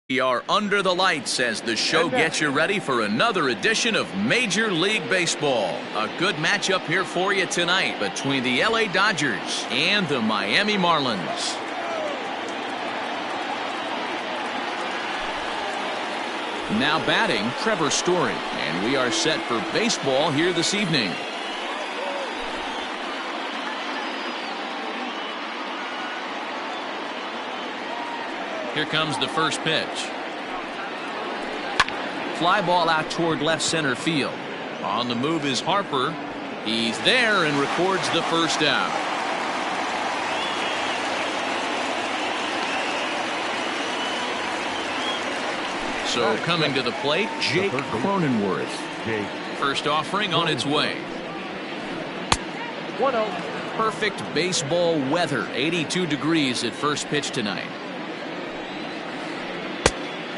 We are under the lights as the show gets you ready for another edition of Major League Baseball. A good matchup here for you tonight between the LA Dodgers and the Miami Marlins. Now batting, Trevor Story, and we are set for baseball here this evening. Here comes the first pitch. Fly ball out toward left center field. On the move is Harper. He's there and records the first out. So coming to the plate, Jake Cronenworth. First offering on its way. 1-0. Perfect baseball weather. 82 degrees at first pitch tonight.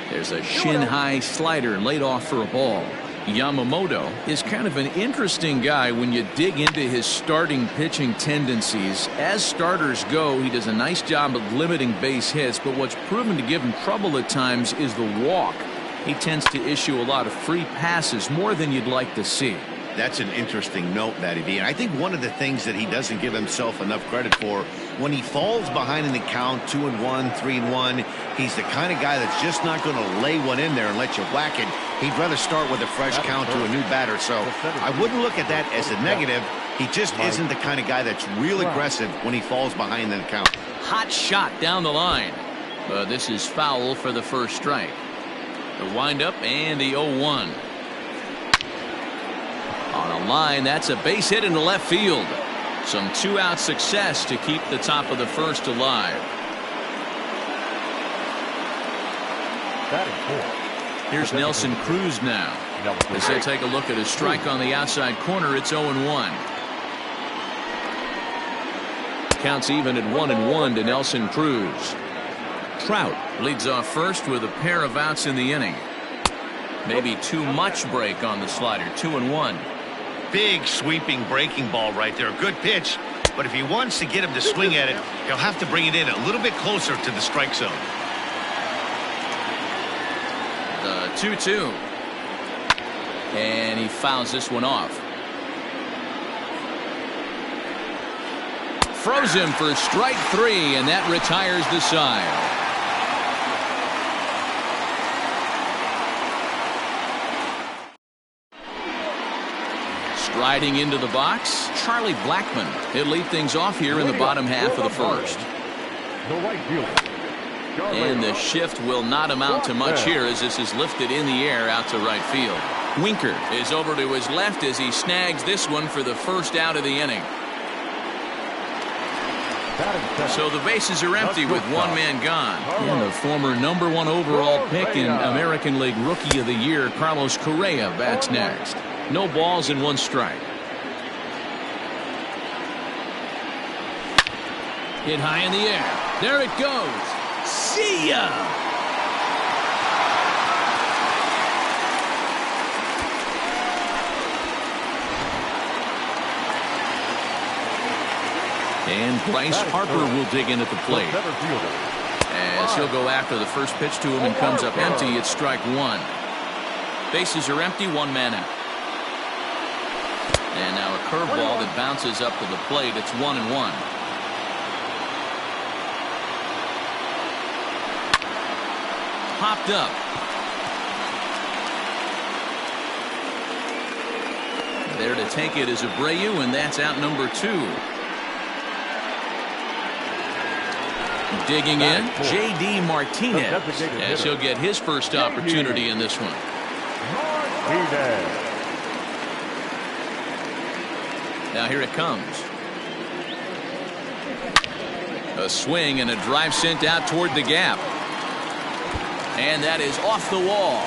There's a shin-high slider laid off for a ball. Yamamoto is kind of an interesting guy when you dig into his starting pitching tendencies. As starters go, he does a nice job of limiting base hits, but what's proven to give him trouble at times is the walk. He tends to issue a lot of free passes, more than you'd like to see. That's an interesting note, Matty B. And I think one of the things that he doesn't give himself enough credit for, when he falls behind in the count, 2-1, 3-1, he's the kind of guy that's just not going to lay one in there and let you whack it. He'd rather start with a fresh count to a new batter. So I wouldn't look at that as a negative. He just isn't the kind of guy that's real aggressive when he falls behind in the count. Hot shot down the line. But this is foul for the first strike. The windup and the 0-1. On a line, that's a base hit into left field. Some two-out success to keep the top of the first alive. Here's Nelson Cruz now. As they take a look at a strike on the outside corner, it's 0-1. Counts even at 1-1 to Nelson Cruz. Trout leads off first with a pair of outs in the inning. Maybe too much break on the slider. 2-1. Big sweeping breaking ball right there. Good pitch. But if he wants to get him to swing at it, he'll have to bring it in a little bit closer to the strike zone. The 2-2. And he fouls this one off. Throws him for strike 3, and that retires the side. Riding into the box, Charlie Blackmon. He'll lead things off here in the bottom half of the first. And the shift will not amount to much here as this is lifted in the air out to right field. Winker is over to his left as he snags this one for the first out of the inning. So the bases are empty with one man gone. And the former #1 overall pick in American League Rookie of the Year, Carlos Correa, bats next. No balls and 1 strike. Hit high in the air. There it goes. See ya! And Bryce Harper will dig in at the plate. As he'll go after the first pitch to him and comes up empty, it's strike 1. Bases are empty, 1 man out. And now a curveball that bounces up to the plate. It's 1-1. Popped up. There to take it is Abreu, and that's out number 2. Digging in, J.D. Martinez, as he'll get his first opportunity in this one. Now here it comes. A swing and a drive sent out toward the gap. And that is off the wall.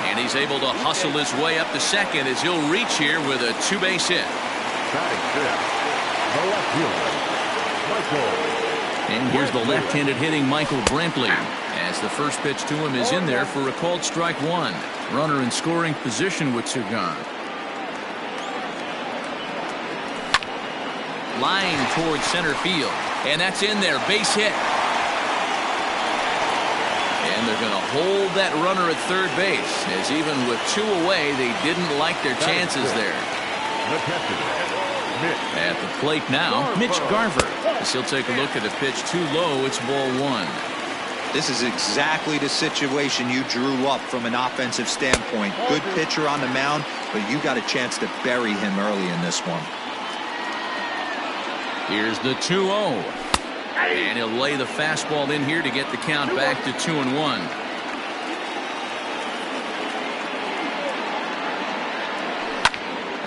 And he's able to hustle his way up to second as he'll reach here with a 2-base hit. And here's the left-handed hitting Michael Brantley, as the first pitch to him is in there for a called strike 1. Runner in scoring position with 2 gone. Line towards center field, and that's in there. Base hit. And they're going to hold that runner at third base, as even with 2 away, they didn't like their chances there. At the plate now, Mitch Garver. As he'll take a look at a pitch too low, it's ball 1. This is exactly the situation you drew up from an offensive standpoint. Good pitcher on the mound, but you got a chance to bury him early in this one. Here's the 2-0. And he'll lay the fastball in here to get the count back to 2-1.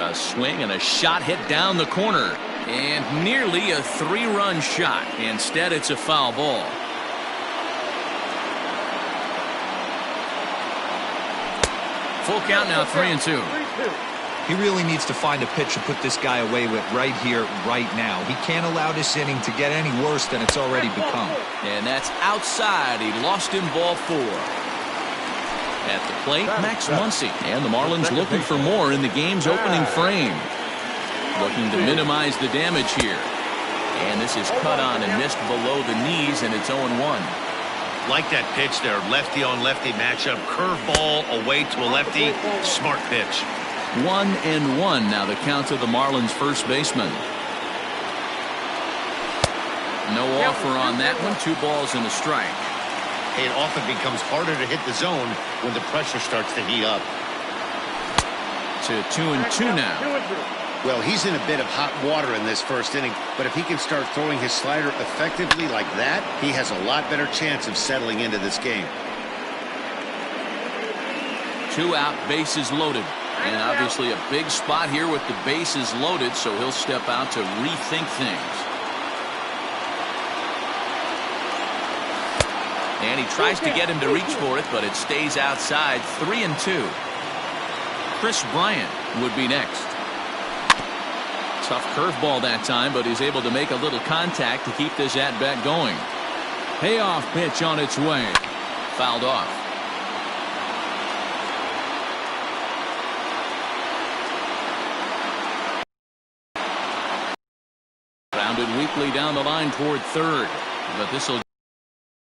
A swing and a shot hit down the corner. And nearly a 3-run shot. Instead, it's a foul ball. Full count now, 3-2. He really needs to find a pitch to put this guy away with right here, right now. He can't allow this inning to get any worse than it's already become. And that's outside. He lost in ball 4. At the plate, Max Muncy. And the Marlins looking for more in the game's opening frame. Looking to minimize the damage here. And this is cut on and missed below the knees, and it's 0-1. Like that pitch there, lefty on lefty matchup, curveball away to a lefty, smart pitch. 1-1 now the count to the Marlins first baseman. No offer on that one. 2 balls and a strike. It often becomes harder to hit the zone when the pressure starts to heat up. To 2-2 now. Well, he's in a bit of hot water in this first inning, but if he can start throwing his slider effectively like that, he has a lot better chance of settling into this game. 2 out, bases loaded. And obviously a big spot here with the bases loaded, so he'll step out to rethink things. And he tries to get him to reach for it, but it stays outside. 3-2. Chris Bryant would be next. Tough curveball that time, but he's able to make a little contact to keep this at-bat going. Payoff pitch on its way. Fouled off. Grounded weakly down the line toward third, but this will,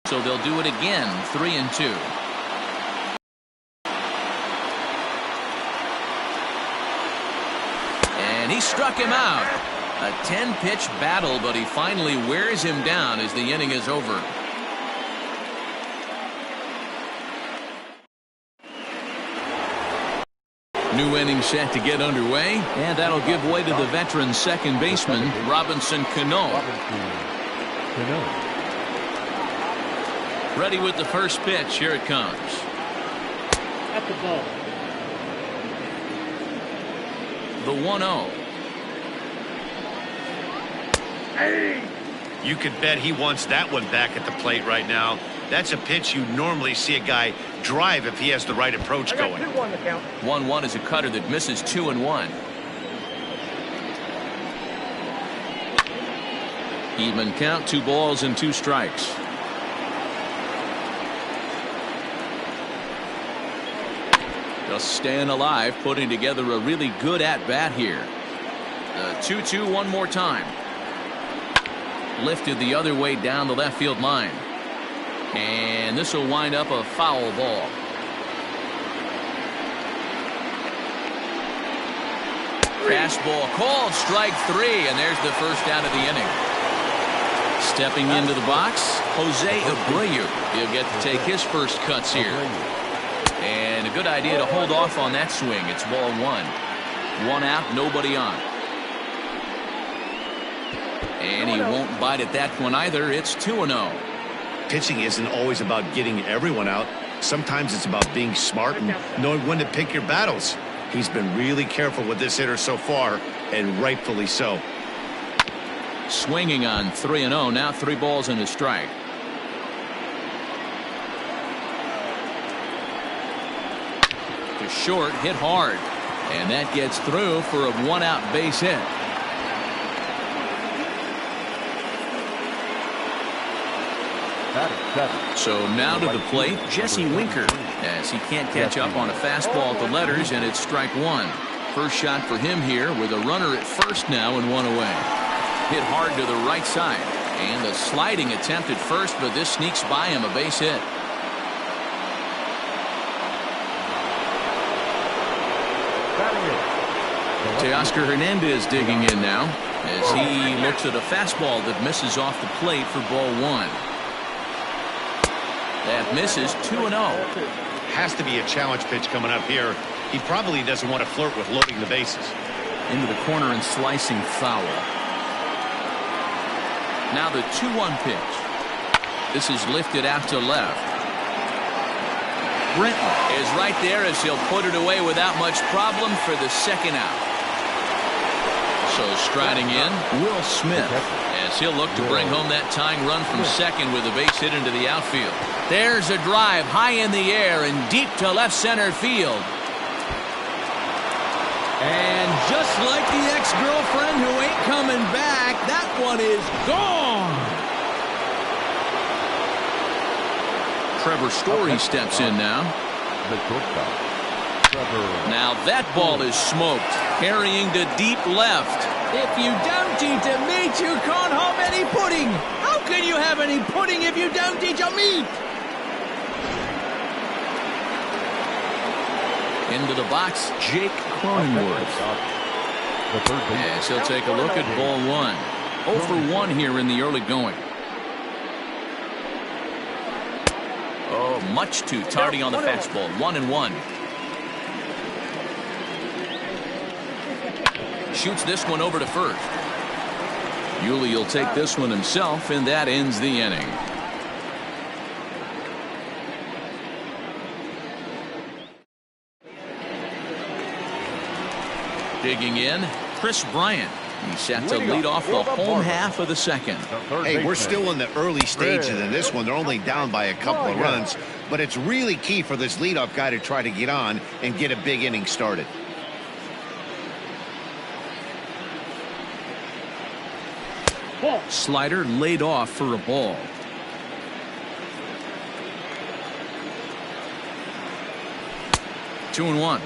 so they'll do it again. 3-2. And he struck him out. A 10-pitch battle, but he finally wears him down as the inning is over. New inning set to get underway, and that'll give way to the veteran second baseman, Robinson Cano. Ready with the first pitch. Here it comes. At the ball. The 1-0. You could bet he wants that one back at the plate right now. That's a pitch you normally see a guy drive if he has the right approach going. 1-1 is a cutter that misses 2-1. Even count, 2 balls and 2 strikes. Just staying alive, putting together a really good at-bat here. The 2-2 one more time. Lifted the other way down the left field line. And this will wind up a foul ball. Fastball called, strike 3, and there's the first out of the inning. Stepping into the box, Jose Abreu. He'll get to take his first cuts here. And a good idea to hold off on that swing. It's ball 1. 1 out, nobody on. And he won't bite at that one either. It's 2-0. Pitching isn't always about getting everyone out. Sometimes it's about being smart and knowing when to pick your battles. He's been really careful with this hitter so far, and rightfully so. Swinging on 3-0. Now 3 balls and a strike. To short, hit hard. And that gets through for a 1-out base hit. So now to the plate, Jesse Winker, as he can't catch up on a fastball at the letters, and it's strike 1. First shot for him here with a runner at first now and 1 away. Hit hard to the right side, and a sliding attempt at first, but this sneaks by him, a base hit. Teoscar Hernandez digging in now as he looks at a fastball that misses off the plate for ball one. That misses 2-0. Has to be a challenge pitch coming up here. He probably doesn't want to flirt with loading the bases. Into the corner and slicing foul. Now the 2-1 pitch. This is lifted out to left. Brenton is right there as he'll put it away without much problem for the second out. So striding in, Will Smith, as he'll look to bring home that tying run from second with a base hit into the outfield. There's a drive high in the air and deep to left center field. And just like the ex-girlfriend who ain't coming back, that one is gone. Trevor Story steps in now. Now that ball is smoked, carrying to deep left. If you don't eat a meat, you can't have any pudding. How can you have any pudding if you don't eat your meat? Into the box, Jake Cronenworth. Yes, he'll take a look at ball one. 0 for 1 here in the early going. Oh, much too tardy on the fastball. 1-1. Shoots this one over to first. Yuli will take this one himself, and that ends the inning. Digging in, Chris Bryant. He's set to lead off the home half of the second. Hey, we're still in the early stages of this one. They're only down by a couple of runs, but it's really key for this leadoff guy to try to get on and get a big inning started. Slider laid off for a ball. Two and one.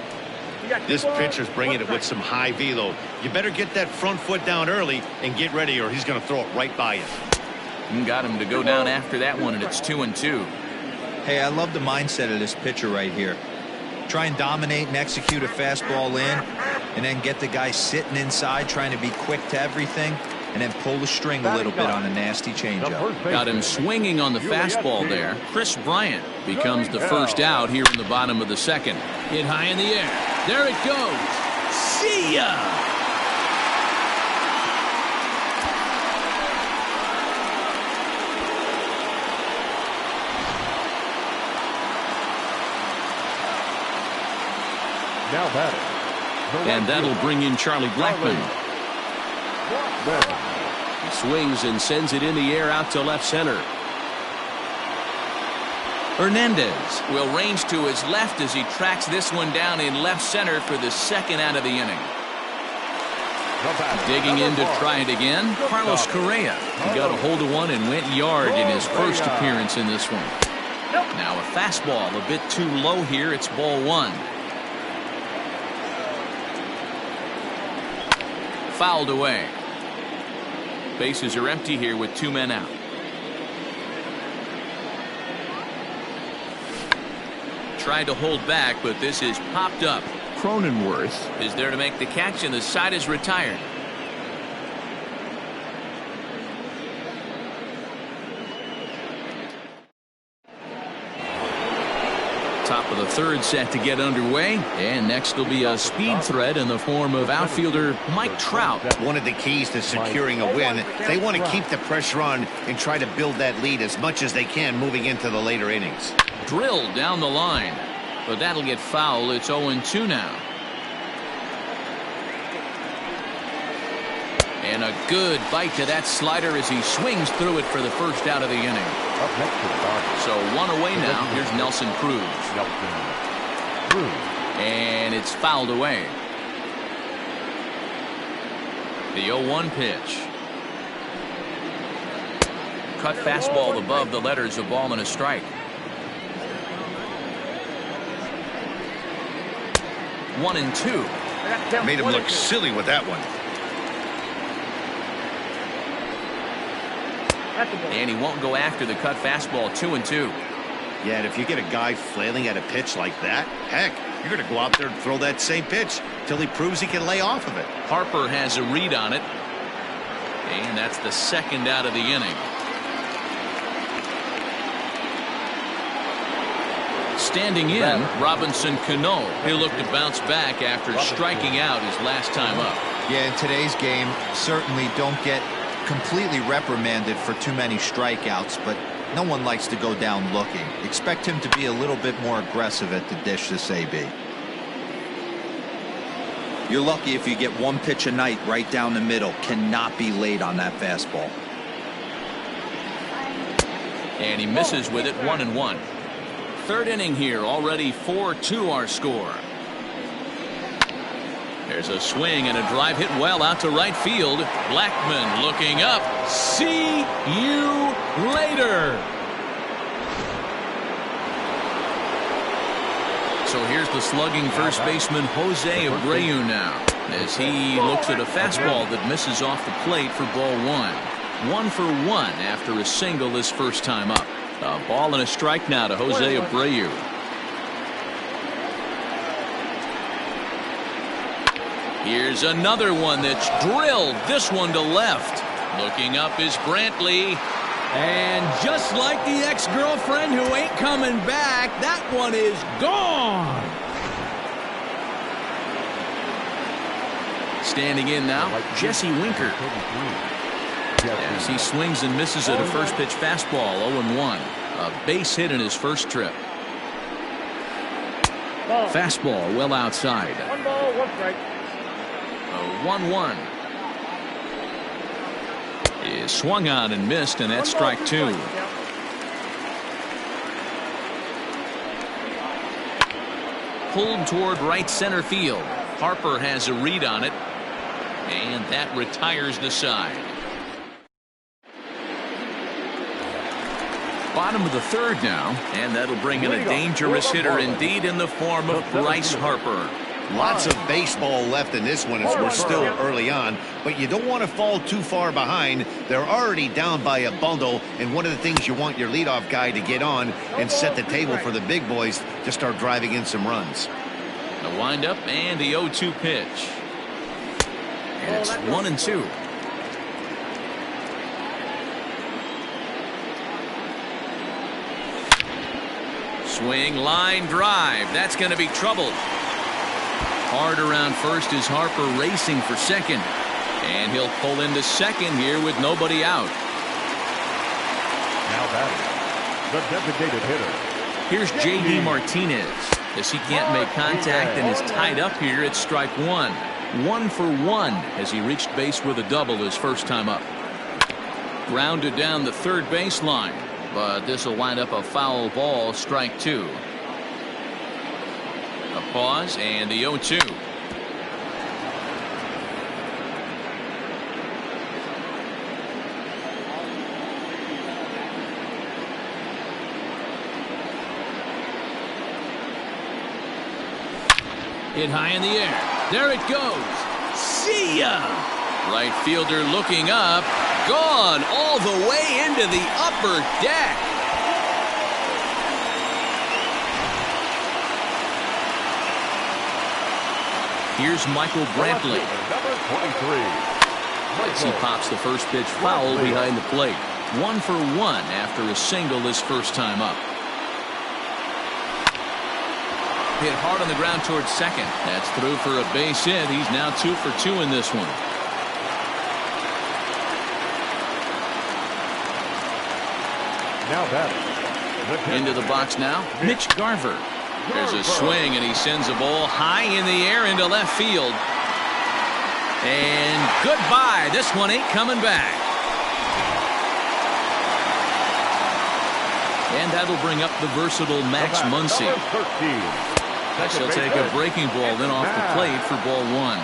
This pitcher's bringing it with some high velo. You better get that front foot down early and get ready, or he's going to throw it right by you. Got him to go down after that one, and it's 2-2. Hey, I love the mindset of this pitcher right here. Try and dominate and execute a fastball in, and then get the guy sitting inside trying to be quick to everything, and then pull the string a little bit on a nasty changeup. Got him swinging on the fastball there. Chris Bryant becomes the first out here in the bottom of the second. Hit high in the air. There it goes. See ya! Now batting. And that'll bring in Charlie Blackmon. He swings and sends it in the air out to left center. Hernandez will range to his left as he tracks this one down in left center for the second out of the inning. Digging in to try it again, Carlos Correa. He got a hold of one and went yard in his first appearance in this one. Now a fastball a bit too low here. It's ball one. Fouled away. Bases are empty here with 2 men out. Tried to hold back, but this is popped up. Cronenworth is there to make the catch, and the side is retired. Top of the third set to get underway, and next will be a speed threat in the form of outfielder Mike Trout. One of the keys to securing a win, they want to keep the pressure on and try to build that lead as much as they can moving into the later innings. Drilled down the line, but that'll get foul. It's 0-2 now. And a good bite to that slider as he swings through it for the first out of the inning. So one away now. Here's Nelson Cruz. And it's fouled away. The 0-1 pitch. Cut fastball above the letters, a ball and a strike. 1-2. Made him look silly with that one. And he won't go after the cut fastball. 2-2. Yeah, and if you get a guy flailing at a pitch like that, heck, You're going to go out there and throw that same pitch till he proves he can lay off of it. Harper has a read on it. And that's the second out of the inning. Standing in, Robinson Cano. He'll look to bounce back after striking out his last time up. Yeah, in today's game, certainly don't get completely reprimanded for too many strikeouts, but no one likes to go down looking. Expect him to be a little bit more aggressive at the dish this AB. You're lucky if you get one pitch a night right down the middle. Cannot be late on that fastball. And he misses with it, 1-1. Third inning here, already 4-2 our score. There's a swing and a drive hit well out to right field. Blackman looking up. See you later. So here's the slugging first baseman Jose Abreu now, as he looks at a fastball that misses off the plate for ball one. 1 for 1 after a single his first time up. A ball and a strike now to Jose Abreu. Here's another one that's drilled. This one to left. Looking up is Brantley. And just like the ex-girlfriend who ain't coming back, that one is gone. Standing in now, Jesse Winker. As he swings and misses at a first pitch fastball, 0-1. A base hit in his first trip. Fastball well outside. 1 ball, 1 strike. 1-1 is swung on and missed, and that's strike 2. Pulled toward right center field. Harper has a read on it, and that retires the side. Bottom of the third now, and that'll bring in a dangerous hitter indeed in the form of Bryce Harper. Lots of baseball left in this one as we're still early on, but you don't want to fall too far behind. They're already down by a bundle, and one of the things you want your leadoff guy to get on and set the table for the big boys to start driving in some runs. The windup and the 0-2 pitch. And it's 1-2. Swing, line drive. That's going to be trouble. Hard around first is Harper racing for second. And he'll pull into second here with nobody out. Now batting, the designated hitter. Here's J.D. Martinez. As he can't make contact and is tied up here at strike 1. 1 for 1 as he reached base with a double his first time up. Grounded down the third baseline. But this will wind up a foul ball, strike 2. A pause and the 0-2. Hit high in the air. There it goes. See ya! Right fielder looking up. Gone all the way into the upper deck. Here's Michael Brantley. Number 23. As he pops the first pitch foul behind the plate. 1 for 1 after a single his first time up. Hit hard on the ground towards second. That's through for a base hit. He's now 2 for 2 in this one. Now batting. Into the box now, Mitch Garver. There's a swing, and he sends a ball high in the air into left field. And goodbye. This one ain't coming back. And that'll bring up the versatile Max Muncy. He'll take a breaking ball then off the plate for ball 1.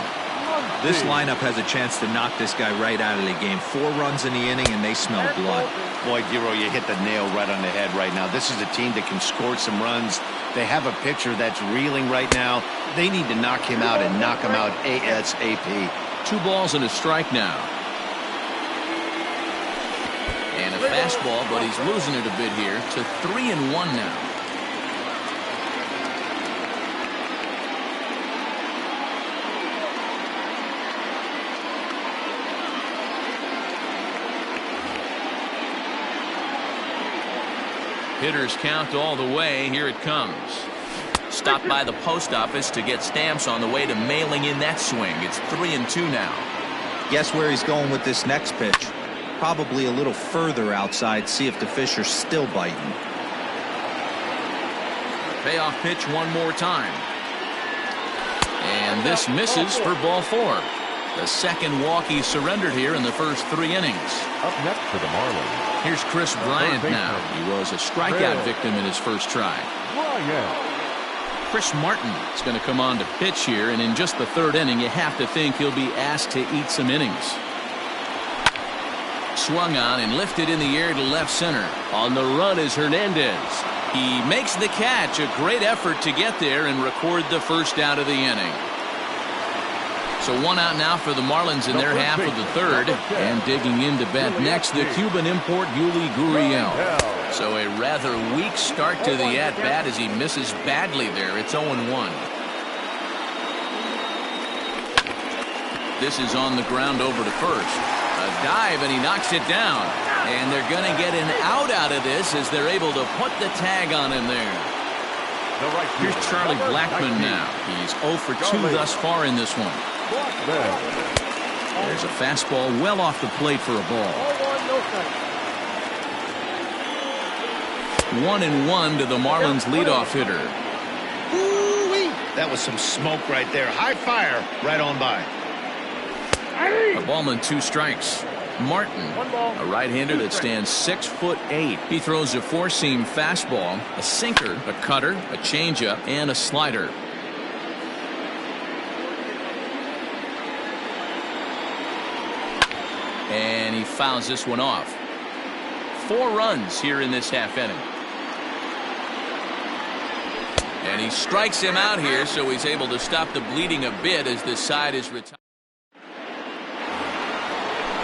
This lineup has a chance to knock this guy right out of the game. 4 runs in the inning, and they smell blood. Boy, Giro, you hit the nail right on the head right now. This is a team that can score some runs. They have a pitcher that's reeling right now. They need to knock him out and knock him out ASAP. 2 balls and a strike now. And a fastball, but he's losing it a bit here to 3-1 now. Hitters count all the way. Here it comes. Stopped by the post office to get stamps on the way to mailing in that swing. It's 3-2 now. Guess where he's going with this next pitch? Probably a little further outside. See if the fish are still biting. Payoff pitch one more time. And this misses for ball 4. The second walk he surrendered here in the first 3 innings. Up next for the Marlins. Here's Chris Bryant now. He was a strikeout victim in his first try. Chris Martin is going to come on to pitch here, and in just the 3rd inning, you have to think he'll be asked to eat some innings. Swung on and lifted in the air to left center. On the run is Hernandez. He makes the catch. A great effort to get there and record the first out of the inning. So 1 out now for the Marlins in their half of the 3rd. And digging in to bat next, the Cuban import Yuli Gurriel. So a rather weak start to the at-bat as he misses badly there. It's 0-1. This is on the ground over to first. A dive, and he knocks it down. And they're going to get an out of this as they're able to put the tag on him there. Here's Charlie Blackmon now. He's 0 for 2 thus far in this one. There's a fastball well off the plate for a ball. 1-1 to the Marlins leadoff hitter. Ooh-wee. That was some smoke right there. High fire right on by. A ball and 2 strikes. Martin, a right-hander that stands 6'8". He throws a 4-seam fastball, a sinker, a cutter, a changeup, and a slider. And he fouls this one off. 4 runs here in this half inning. And he strikes him out here, so he's able to stop the bleeding a bit as this side is retired.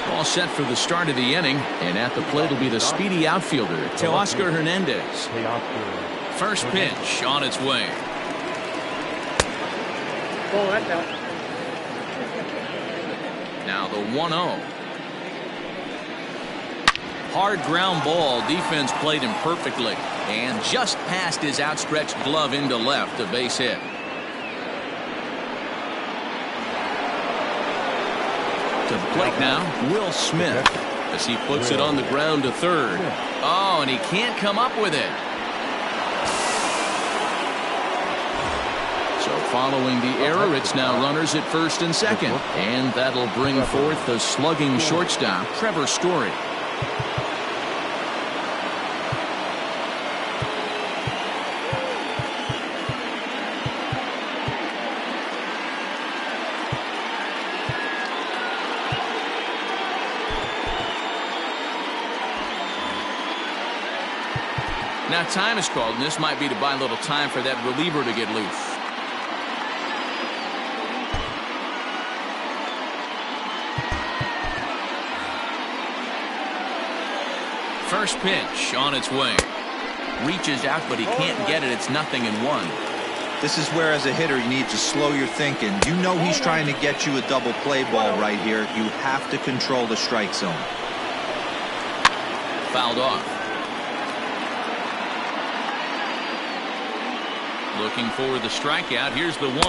All set for the start of the inning, and at the plate will be the speedy outfielder, Teoscar Hernandez. First pitch on its way. Now the 1-0. Hard ground ball. Defense played him perfectly, and just past his outstretched glove into left, a base hit. To the plate now, Will Smith, as he puts it on the ground to third. Oh, and he can't come up with it. So following the error, it's now runners at first and second. And that'll bring forth the slugging shortstop, Trevor Story. Now time is called, and this might be to buy a little time for that reliever to get loose. First pitch on its way. Reaches out, but he can't get it. It's 0-1. This is where, as a hitter, you need to slow your thinking. You know he's trying to get you a double play ball right here. You have to control the strike zone. Fouled off. Looking for the strikeout. Here's the 1-2.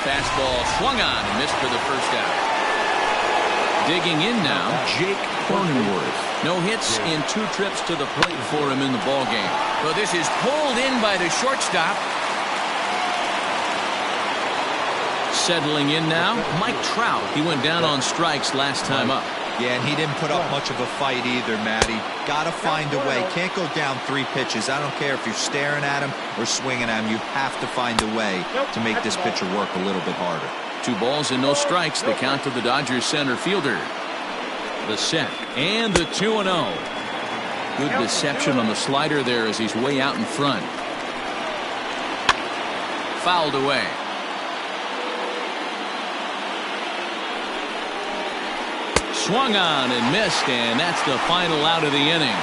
Fastball swung on and missed for the first out. Digging in now, Jake Cronenworth. No hits in 2 trips to the plate for him in the ballgame. Well, this is pulled in by the shortstop. Settling in now, Mike Trout. He went down on strikes last time up. Yeah, and he didn't put up much of a fight either, Matty. Got to find a way. Can't go down 3 pitches. I don't care if you're staring at him or swinging at him. You have to find a way to make this pitcher work a little bit harder. 2 balls and no strikes. The count to the Dodgers center fielder. The set and the 2-0. Good deception on the slider there as he's way out in front. Fouled away. Swung on and missed, and that's the final out of the inning.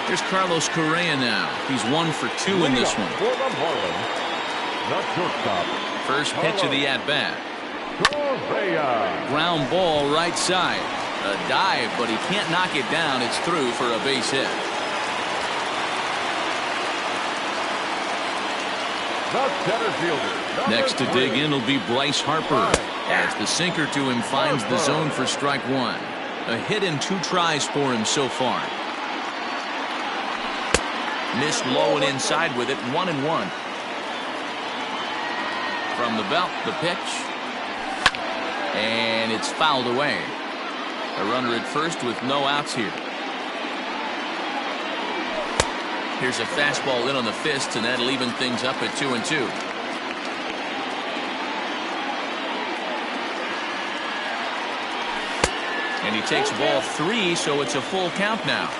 Here's Carlos Correa now. He's 1 for 2 in this one. For the Marlins, the shortstop. First pitch of the at-bat. Correa. Ground ball right side. A dive, but he can't knock it down. It's through for a base hit. The center fielder. Next to dig in will be Bryce Harper, as the sinker to him finds the zone for strike one. A hit in 2 tries for him so far. Missed low and inside with it, 1-1. From the belt, the pitch. And it's fouled away. A runner at first with no outs here. Here's a fastball in on the fist, and that'll even things up at 2-2. And he takes ball 3, so it's a full count now.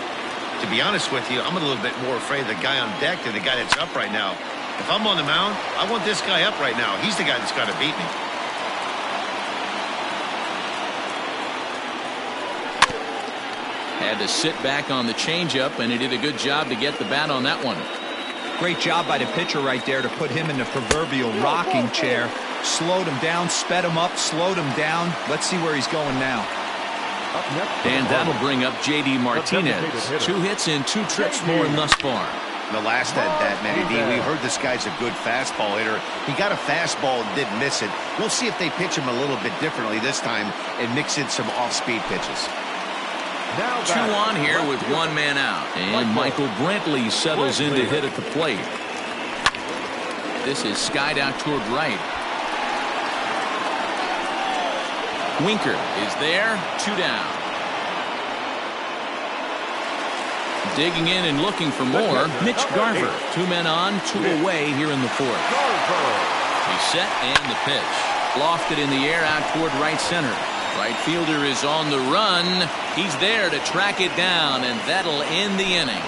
To be honest with you, I'm a little bit more afraid of the guy on deck than the guy that's up right now. If I'm on the mound, I want this guy up right now. He's the guy that's got to beat me. Had to sit back on the changeup, and he did a good job to get the bat on that one. Great job by the pitcher right there to put him in the proverbial rocking chair. Slowed him down, sped him up, slowed him down. Let's see where he's going now. And that'll bring up J.D. Martinez. 2 hits and 2 trips for him thus far. The last at that, Matty D, we heard this guy's a good fastball hitter. He got a fastball and didn't miss it. We'll see if they pitch him a little bit differently this time and mix in some off-speed pitches. 2 on here with 1 man out. And Michael Brantley settles in to hit at the plate. This is skied out toward right. Winker is there, 2 down. Digging in and looking for more, Mitch Garver. 2 men on, 2 away here in the 4th. He's set and the pitch. Lofted in the air out toward right center. Right fielder is on the run. He's there to track it down, and that'll end the inning.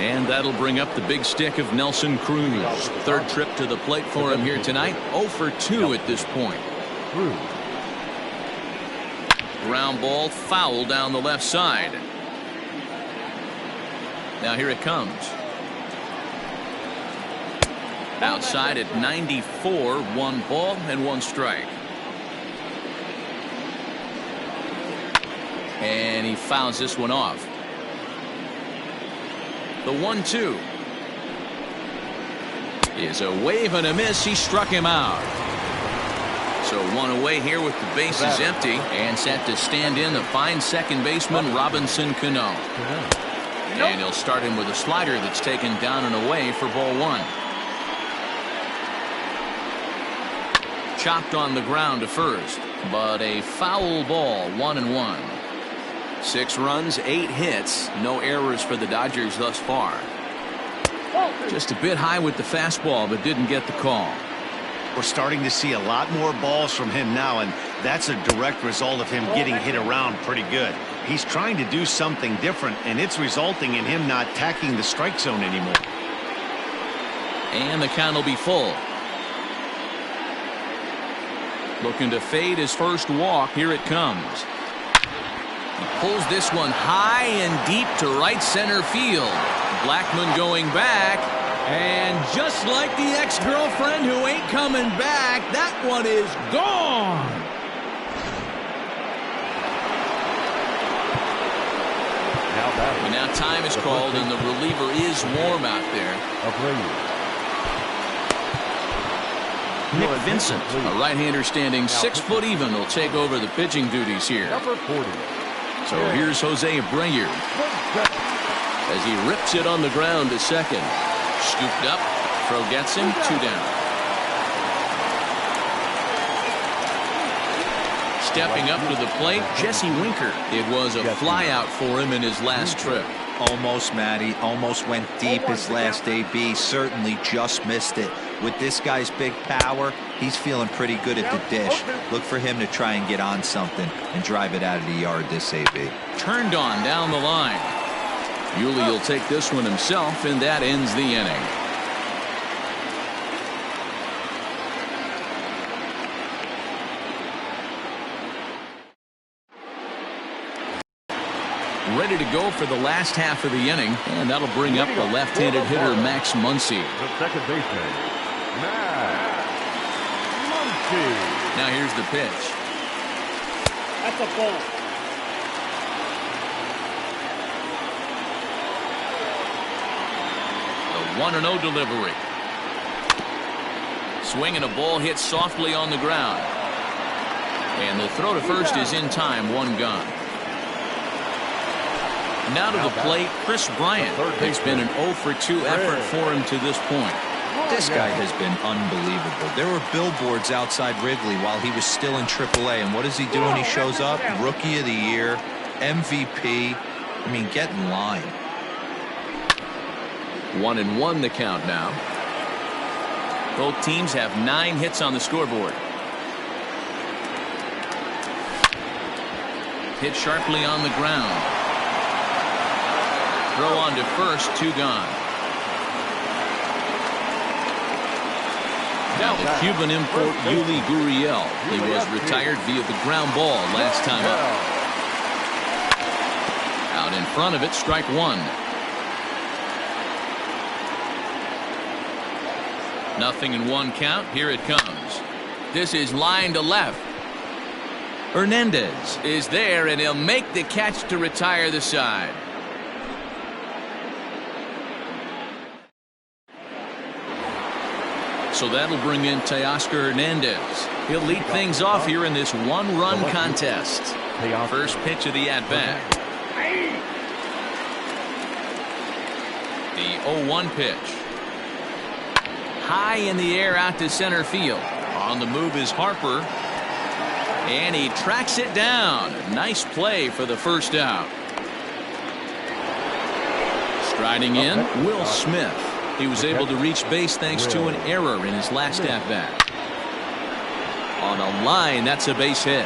And that'll bring up the big stick of Nelson Cruz. 3rd trip to the plate for him here tonight. 0 for 2 at this point. Ground ball foul down the left side. Now here it comes. Outside at 94, 1 ball and 1 strike. And he fouls this one off. The 1-2 is a wave and a miss. He struck him out. So 1 away here with the bases empty, and set to stand in the fine second baseman Robinson Cano. And he'll start him with a slider that's taken down and away for ball 1. Chopped on the ground to first, but a foul ball, 1-1. 6 runs, 8 hits, no errors for the Dodgers thus far. Just a bit high with the fastball, but didn't get the call. We're starting to see a lot more balls from him now, and that's a direct result of him getting hit around pretty good. He's trying to do something different, and it's resulting in him not attacking the strike zone anymore. And the count will be full. Looking to fade his first walk. Here it comes. He pulls this one high and deep to right center field. Blackmon going back. And just like the ex-girlfriend who ain't coming back, that one is gone. And now time is called, and the reliever is warm out there. Nick Vincent, a right-hander standing 6 foot even, will take over the pitching duties here. So here's Jose Abreu as he rips it on the ground to second. Scooped up, throw gets him, 2 down. Stepping up to the plate, Jesse Winker. It was a flyout for him in his last trip. Almost, Matty. Almost went deep his last AB. Certainly just missed it. With this guy's big power, he's feeling pretty good at the dish. Look for him to try and get on something and drive it out of the yard this AB. Turned on down the line. Yuli will take this one himself, and that ends the inning. ready to go for the last half of the inning, and that'll bring up the left-handed hitter Max Muncy. The second baseman, Max Muncy. Now here's the pitch. That's a ball. The 1-0 delivery. Swing and a ball hit softly on the ground. And the throw to first is in time, one gone. Now to the plate, Chris Bryant. It's been an 0 for 2 effort for him to this point. This guy has been unbelievable. There were billboards outside Wrigley while he was still in AAA, and what does he do when he shows up? Rookie of the Year, MVP. I mean, get in line. 1-1 the count now. Both teams have 9 hits on the scoreboard. Hit sharply on the ground. Throw on to first, 2 gone. Now the Cuban import Yuli Gurriel. He was retired via the ground ball last time up. Out in front of it, strike 1. Nothing in 1 count. Here it comes. This is line to left. Hernandez is there, and he'll make the catch to retire the side. So that'll bring in Teoscar Hernandez. He'll lead things off here in this 1-run contest. First pitch of the at-bat. The 0-1 pitch. High in the air out to center field. On the move is Harper. And he tracks it down. Nice play for the first out. Striding in, Will Smith. He was able to reach base thanks to an error in his last at-bat. On a line, that's a base hit.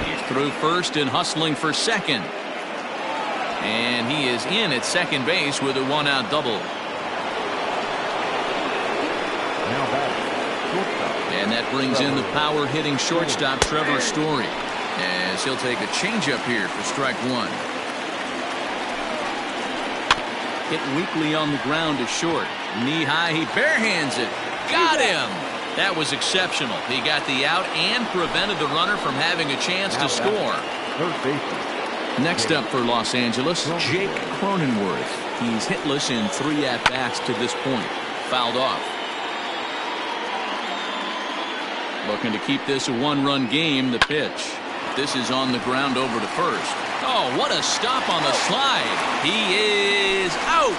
He's through first and hustling for second. And he is in at second base with a 1-out double. And that brings in the power-hitting shortstop Trevor Story, as he'll take a changeup here for strike 1. Hit weakly on the ground to short. Knee high, he barehands it. Got him! That was exceptional. He got the out and prevented the runner from having a chance to score. Next up for Los Angeles, Jake Cronenworth. He's hitless in 3 at-bats to this point. Fouled off. Looking to keep this a 1-run game. The pitch. This is on the ground over to first. Oh, what a stop on the slide. He is out.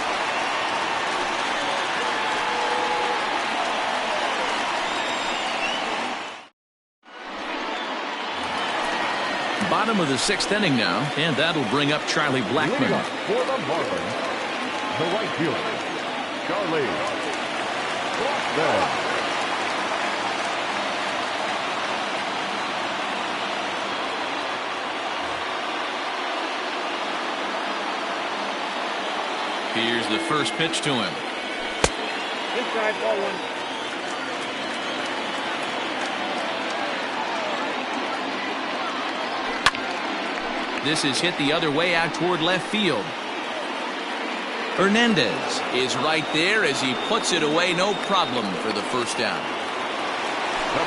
Bottom of the 6th inning now, and that'll bring up Charlie Blackmon. For the Marlins, the right fielder, Charlie Blackmon. Here's the first pitch to him. Inside, ball 1. This is hit the other way out toward left field. Hernandez is right there as he puts it away, no problem for the first out.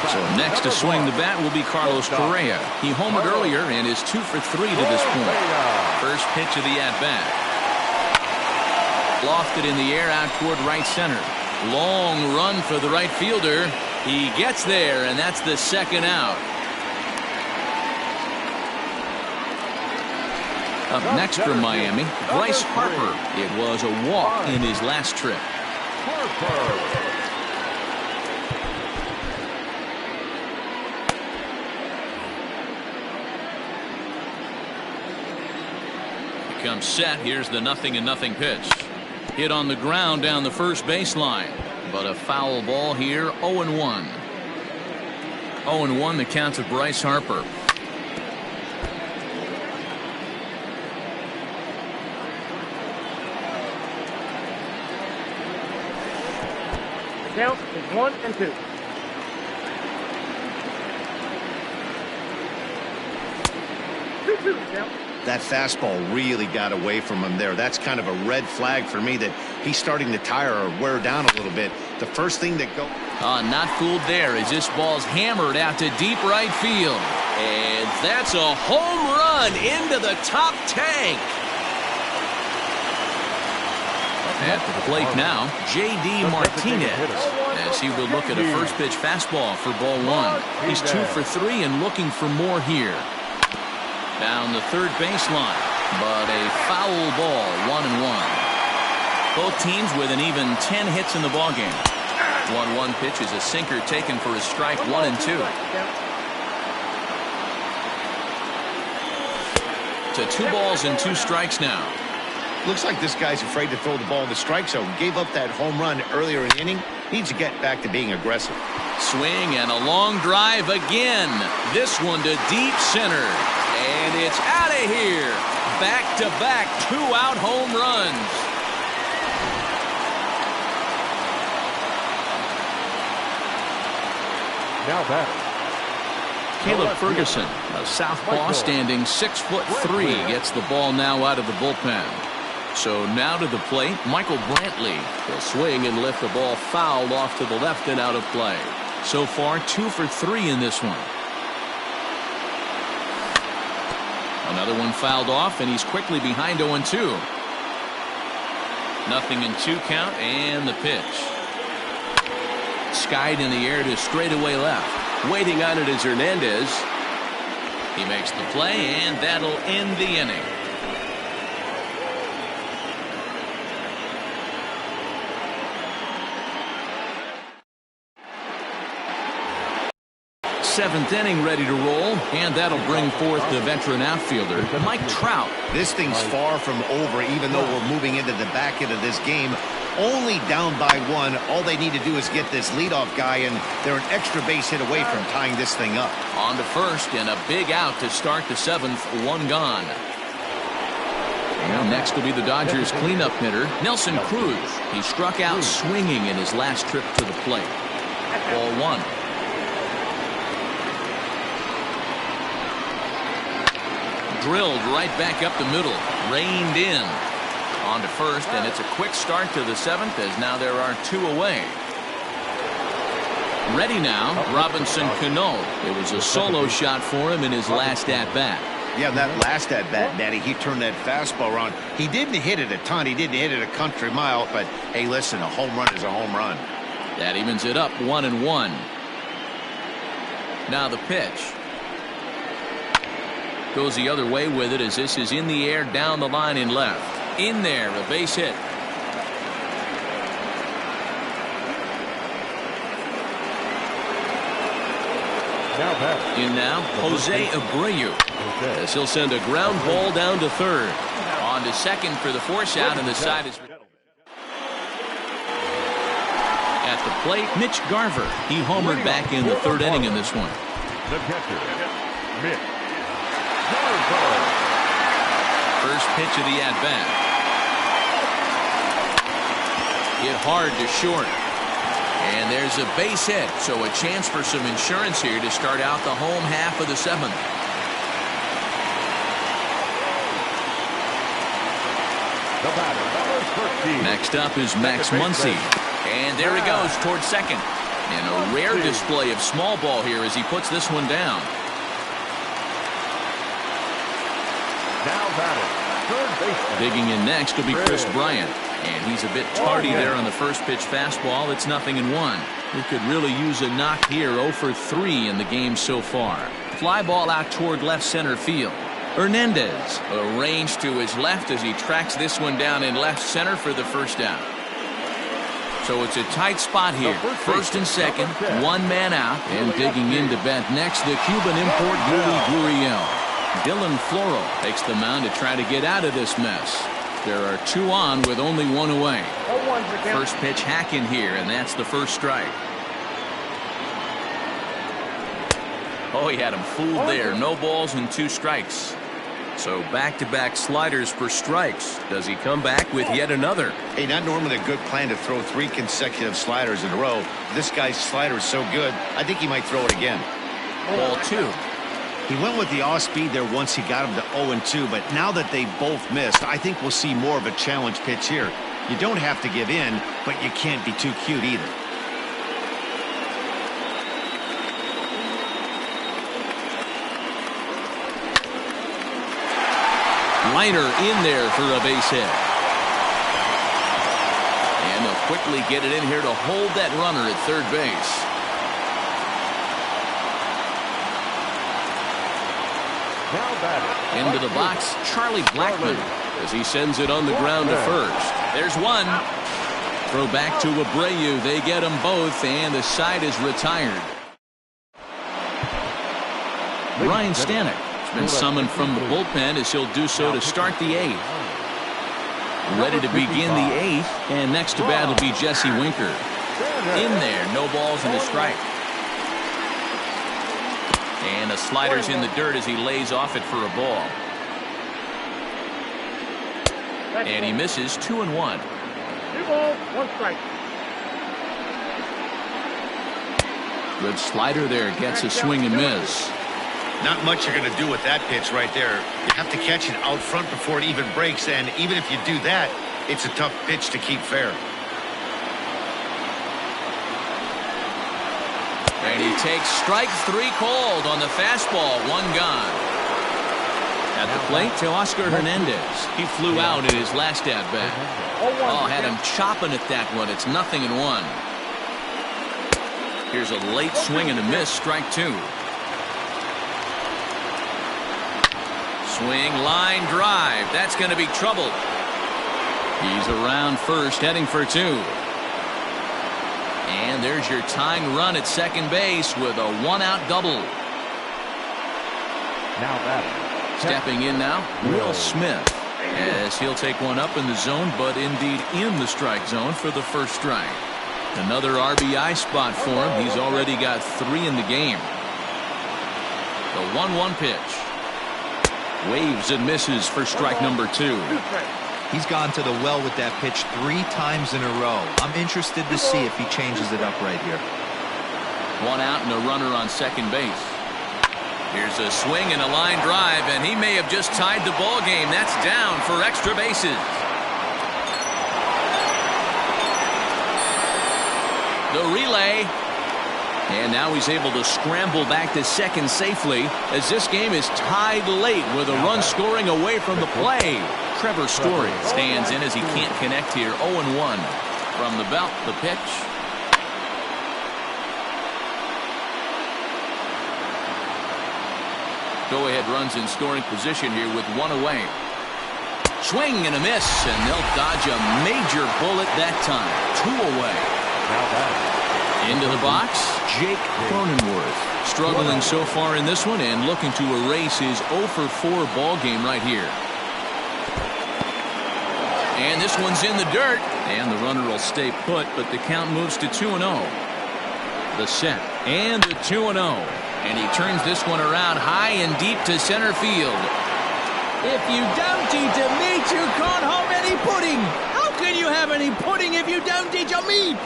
So next to swing the bat will be Carlos Correa. He homered earlier and is 2 for 3 to this point. First pitch of the at-bat. Lofted in the air out toward right center. Long run for the right fielder. He gets there, and that's the second out. Up next from Miami, Bryce Harper. It was a walk in his last trip. He comes set. Here's the 0-0 pitch. Hit on the ground down the first baseline, but a foul ball here. 0-1. 0-1 the count to Bryce Harper. The count is 1-2. Two count. That fastball really got away from him there. That's kind of a red flag for me that he's starting to tire or wear down a little bit. The first thing that goes... Not fooled there as this ball's hammered out to deep right field. And that's a home run into the top tank. At the plate now, J.D. Martinez, as he will look at a first pitch fastball for ball one. He's 2 for 3 and looking for more here. Down the third baseline, but a foul ball, 1-1. Both teams with an even 10 hits in the ballgame. 1-1 pitch is a sinker taken for a strike, 1-2. To 2 balls and 2 strikes now. Looks like this guy's afraid to throw the ball in the strike zone. Gave up that home run earlier in the inning. Needs to get back to being aggressive. Swing and a long drive again. This one to deep center. And it's out of here. Back-to-back 2-out home runs. Now batting, Caleb Ferguson, a southpaw standing 6'3", gets the ball now out of the bullpen. So now to the plate, Michael Brantley will swing and lift the ball foul off to the left and out of play. So far 2 for 3 in this one. Another one fouled off, and he's quickly behind 0-2. 0-2 count, and the pitch. Skied in the air to straightaway left. Waiting on it is Hernandez. He makes the play, and that'll end the inning. Seventh inning ready to roll, and that'll bring forth the veteran outfielder, Mike Trout. This thing's far from over, even though we're moving into the back end of this game. Only down by 1. All they need to do is get this leadoff guy, and they're an extra base hit away from tying this thing up. On to first, and a big out to start the 7th, 1 gone. And next will be the Dodgers cleanup hitter, Nelson Cruz. He struck out swinging in his last trip to the plate. Ball 1. Drilled right back up the middle, reined in. On to first, and it's a quick start to the 7th, as now there are 2 away. Ready now, Robinson Cano. It was a solo shot for him in his last at-bat. Yeah, that last at-bat, Daddy, he turned that fastball around. He didn't hit it a ton. He didn't hit it a country mile, but hey, listen, a home run is a home run. That evens it up, 1-1. Now the pitch. Goes the other way with it as this is in the air down the line in left. In there, a base hit. In now, Jose Abreu. As he'll send a ground ball down to third. On to second for the force out, and the side is... At the plate, Mitch Garver. He homered back in the 3rd inning in this one. The catcher, Mitch. First pitch of the at-bat. Hit hard to short. And there's a base hit, so a chance for some insurance here to start out the home half of the 7th. Next up is Max Muncy. And there he goes towards second. And a rare display of small ball here as he puts this one down. Now batting, third baseman. Digging in next will be Chris Bryant. And he's a bit tardy there on the first pitch fastball. It's 0-1. He could really use a knock here. 0 for 3 in the game so far. Fly ball out toward left center field. Hernandez arranged to his left as he tracks this one down in left center for the first out. So it's a tight spot here. First and second, 1 man out. And digging in to bat next, the Cuban import Yuli Gurriel. Dylan Floro takes the mound to try to get out of this mess. There are 2 on with only 1 away. First pitch hack in here, and that's the first strike. Oh, he had him fooled there. No balls and 2 strikes. So back-to-back sliders for strikes. Does he come back with yet another? Hey, not normally a good plan to throw 3 consecutive sliders in a row. This guy's slider is so good, I think he might throw it again. Ball 2. He went with the off speed there once he got him to 0-2, but now that they both missed, I think we'll see more of a challenge pitch here. You don't have to give in, but you can't be too cute either. Liner in there for a base hit. And they'll quickly get it in here to hold that runner at third base. Into the box, Charlie Blackmon, as he sends it on the ground to first. There's one. Throw back to Abreu. They get them both, and the side is retired. Ryan Stanek has been summoned from the bullpen as he'll do so to start the eighth. Ready to begin the eighth, and next to bat will be Jesse Winker. In there, no balls and a strike. And the slider's in the dirt as he lays off it for a ball. And he misses 2-1. 2 balls, 1 strike. Good slider there, gets a swing and miss. Not much you're going to do with that pitch right there. You have to catch it out front before it even breaks, and even if you do that, it's a tough pitch to keep fair. And he takes strike 3 called on the fastball, 1 gone. At the plate to Oscar Hernandez. He flew out in his last at-bat. Oh, had him chopping at that one. It's 0-1. Here's a late swing and a miss, strike 2. Swing, line, drive. That's going to be trouble. He's around first, heading for 2. And there's your tying run at second base with a 1-out double. Now batting. Stepping in now, Will Smith, as he'll take one up in the zone, but indeed in the strike zone for the first strike. Another RBI spot for him. He's already got 3 in the game. The 1-1 pitch. Waves and misses for strike number 2. He's gone to the well with that pitch 3 times in a row. I'm interested to see if he changes it up right here. 1 out and a runner on second base. Here's a swing and a line drive, and he may have just tied the ball game. That's down for extra bases. The relay. And now he's able to scramble back to second safely as this game is tied late with a run scoring away from the play. Trevor Story stands in as he can't connect here. 0-1 from the belt. The pitch. Go-ahead runs in scoring position here with 1 away. Swing and a miss, and they'll dodge a major bullet that time. 2 away. Into the box, Jake Cronenworth. Struggling so far in this one and looking to erase his 0-for-4 ball game right here. And this one's in the dirt. And the runner will stay put, but the count moves to 2-0. The set and the 2-0. And he turns this one around high and deep to center field. If you don't eat a meat, you can't have any pudding. How can you have any pudding if you don't eat your meat?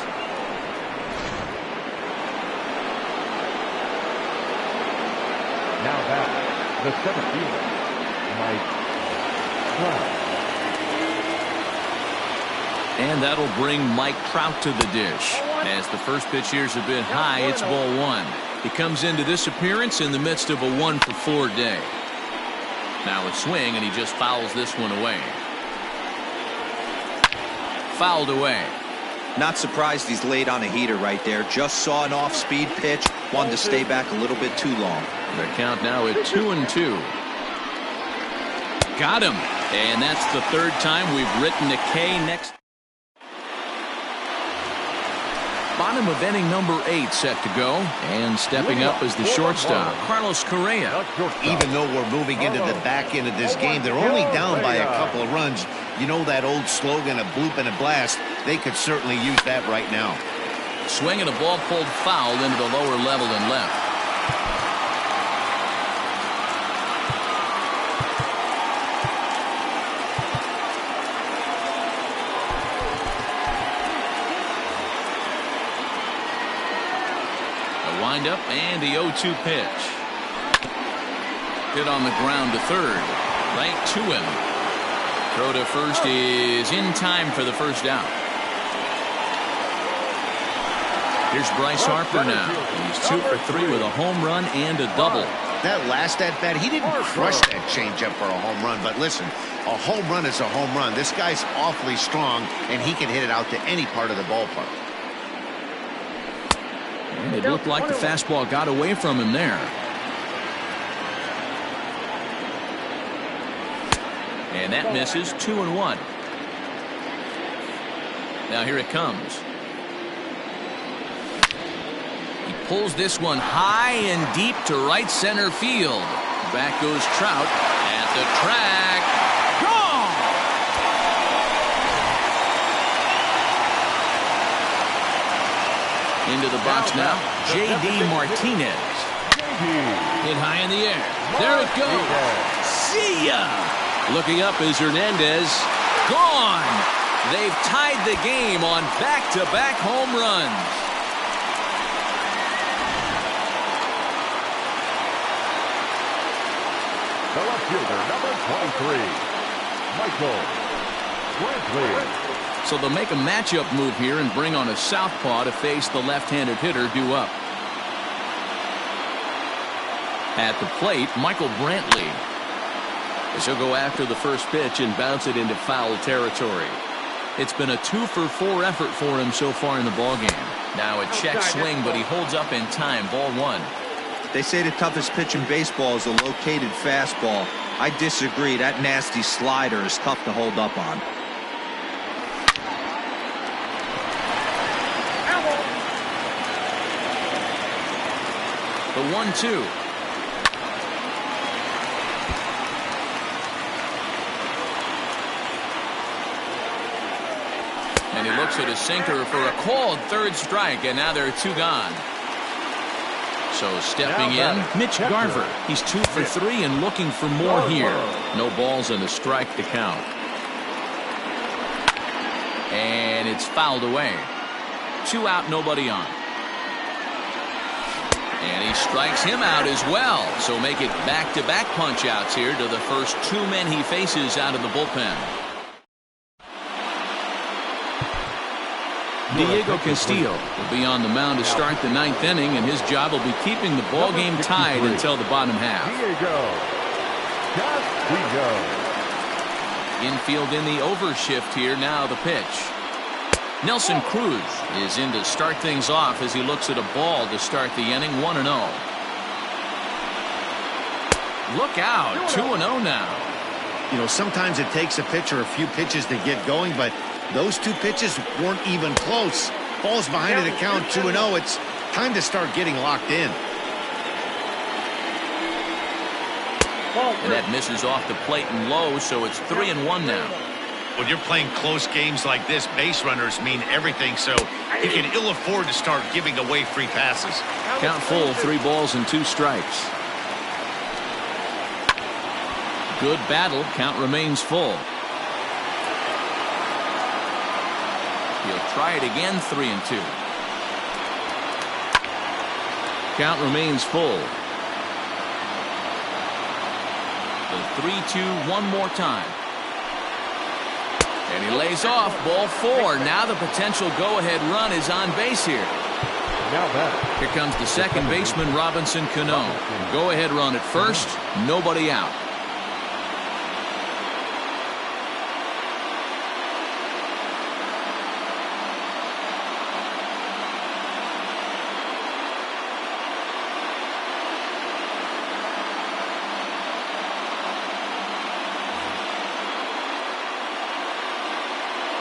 Now back, the center fielder, Mike Trout. And that'll bring Mike Trout to the dish. As the first pitch here's a bit high, it's ball 1. He comes into this appearance in the midst of a 1-for-4 day. Now a swing, and he just fouls this one away. Fouled away. Not surprised he's laid on a heater right there. Just saw an off-speed pitch. Wanted to stay back a little bit too long. The count now at 2-2. Got him. And that's the 3rd time we've written a K next. Bottom of inning number 8 set to go. And stepping up as the shortstop, Carlos Correa. Even though we're moving into the back end of this game, they're only down by a couple of runs. You know that old slogan, a bloop and a blast. They could certainly use that right now. Swing and a ball pulled foul into the lower level and left. A windup and the 0-2 pitch. Hit on the ground to third. Right to him. Throw to first is in time for the first down. Here's Bryce Harper now. He's 2 for 3 with a home run and a double. That last at-bat, he didn't crush that changeup for a home run. But listen, a home run is a home run. This guy's awfully strong, and he can hit it out to any part of the ballpark. And it looked like the fastball got away from him there. And that misses. 2-1. Now here it comes. He pulls this one high and deep to right center field. Back goes Trout at the track. Gone! Into the box now, J.D. Martinez. Hit high in the air. There it goes. See ya! Looking up is Hernandez. Gone! They've tied the game on back-to-back home runs. The left fielder, number 23, Michael Brantley. So they'll make a matchup move here and bring on a southpaw to face the left-handed hitter due up. At the plate, Michael Brantley. As he'll go after the first pitch and bounce it into foul territory. It's been a 2-for-4 effort for him so far in the ballgame. Now a check swing, but he holds up in time. Ball 1. They say the toughest pitch in baseball is a located fastball. I disagree. That nasty slider is tough to hold up on. The 1-2. And he looks at his sinker for a called third strike, and now there are 2 gone. So stepping in, Mitch Garver. He's 2 for 3 and looking for more here. No balls and a strike to count. And it's fouled away. 2 out, nobody on. And he strikes him out as well. So make it back-to-back punch-outs here to the first 2 men he faces out of the bullpen. Diego Castillo will be on the mound to start the 9th inning, and his job will be keeping the ball game tied until the bottom half. Diego Castillo. Infield in the overshift here. Now the pitch. Nelson Cruz is in to start things off as he looks at a ball to start the inning. 1-0. Look out. 2-0 now. You know, sometimes it takes a pitcher a few pitches to get going, but those 2 pitches weren't even close. Falls behind in the count. 2-0. It's time to start getting locked in. And that misses off the plate and low, so it's 3-1 now. When you're playing close games like this, base runners mean everything, so he can ill afford to start giving away free passes. Count full, 3 balls and 2 strikes. Good battle. Count remains full. He'll try it again. 3-2. Count remains full. The 3-2 one more time. And he lays off. Ball 4. Now the potential go-ahead run is on base here. Here comes the second baseman, Robinson Cano. Go-ahead run at first. Nobody out.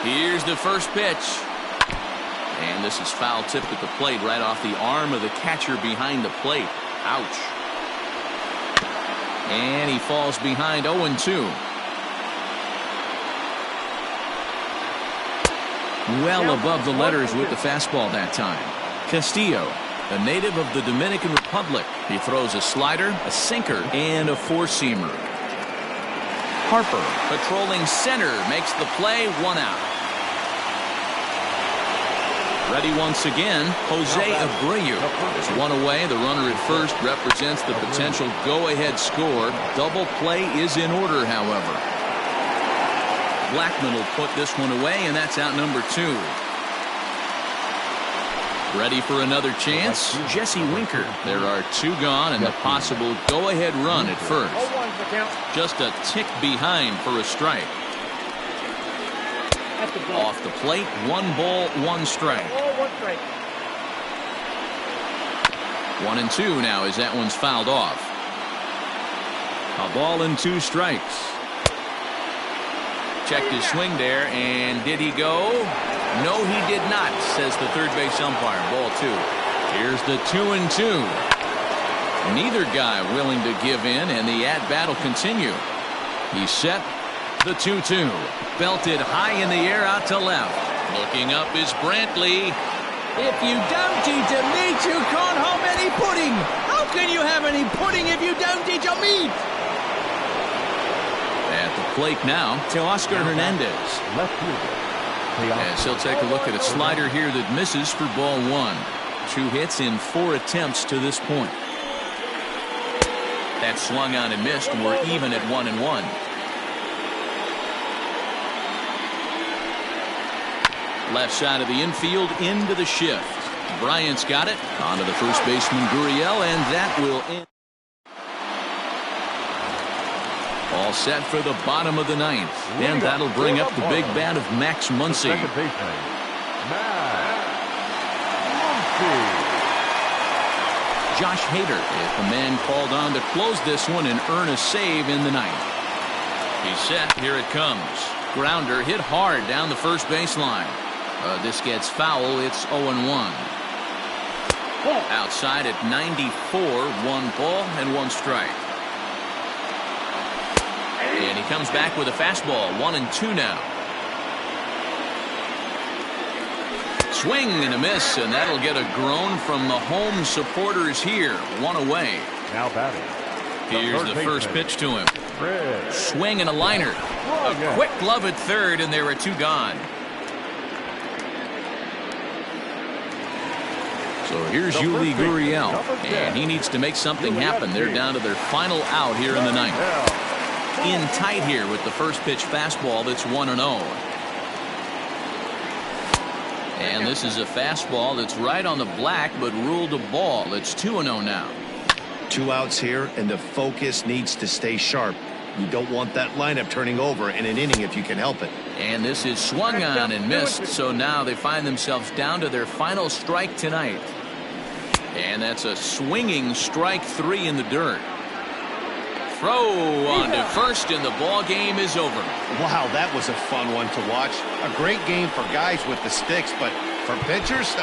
Here's the first pitch. And this is foul tip at the plate right off the arm of the catcher behind the plate. Ouch. And he falls behind. 0-2. Well above the letters with the fastball that time. Castillo, a native of the Dominican Republic. He throws a slider, a sinker, and a four-seamer. Harper, patrolling center, makes the play. 1 out. Ready once again, Jose Abreu. There's one away. The runner at first represents the potential go-ahead score. Double play is in order, however. Blackman will put this one away, and that's out number 2. Ready for another chance, Jesse Winker. There are 2 gone and the possible go-ahead run at first. Just a tick behind for a strike. Off the plate, 1 ball, 1 strike. 1 and 2 now as that one's fouled off. A ball and 2 strikes. Checked his swing there, and did he go? No, he did not, says the third base umpire. Ball 2. Here's the 2 and 2. Neither guy willing to give in, and the at-bat will continue. He's set. The 2-2. Belted high in the air out to left. Looking up is Brantley. If you don't eat a meat, you can't have any pudding. How can you have any pudding if you don't eat your meat? At the plate now to Oscar Hernandez. Left fielder. As he'll take a look at a slider here that misses for ball 1. 2 hits in 4 attempts to this point. That swung on and missed, and we're even at 1 and 1. Left side of the infield into the shift. Bryant's got it. On to the first baseman Gurriel, and that will end. All set for the bottom of the 9th. And that'll bring up the big bat of Max Muncy. Second baseman, Max Muncy. Josh Hader is the man called on to close this one and earn a save in the 9th. He's set. Here it comes. Grounder hit hard down the first baseline. This gets foul. It's 0-1. Outside at 94, 1 ball and 1 strike. And he comes back with a fastball. 1 and 2 now. Swing and a miss, and that'll get a groan from the home supporters here. 1 away. Now batting. Here's the first pitch to him. Red. Swing and a liner. A quick glove at third, and there are 2 gone. So here's Yuli Gurriel, and he needs to make something happen. They're down to their final out here in the 9th. In tight here with the first pitch fastball that's 1-0. And this is a fastball that's right on the black but ruled a ball. It's 2-0 now. 2 outs here, and the focus needs to stay sharp. You don't want that lineup turning over in an inning if you can help it. And this is swung on and missed, so now they find themselves down to their final strike tonight. And that's a swinging strike 3 in the dirt. Throw on to first, and the ball game is over. Wow, that was a fun one to watch. A great game for guys with the sticks, but for pitchers,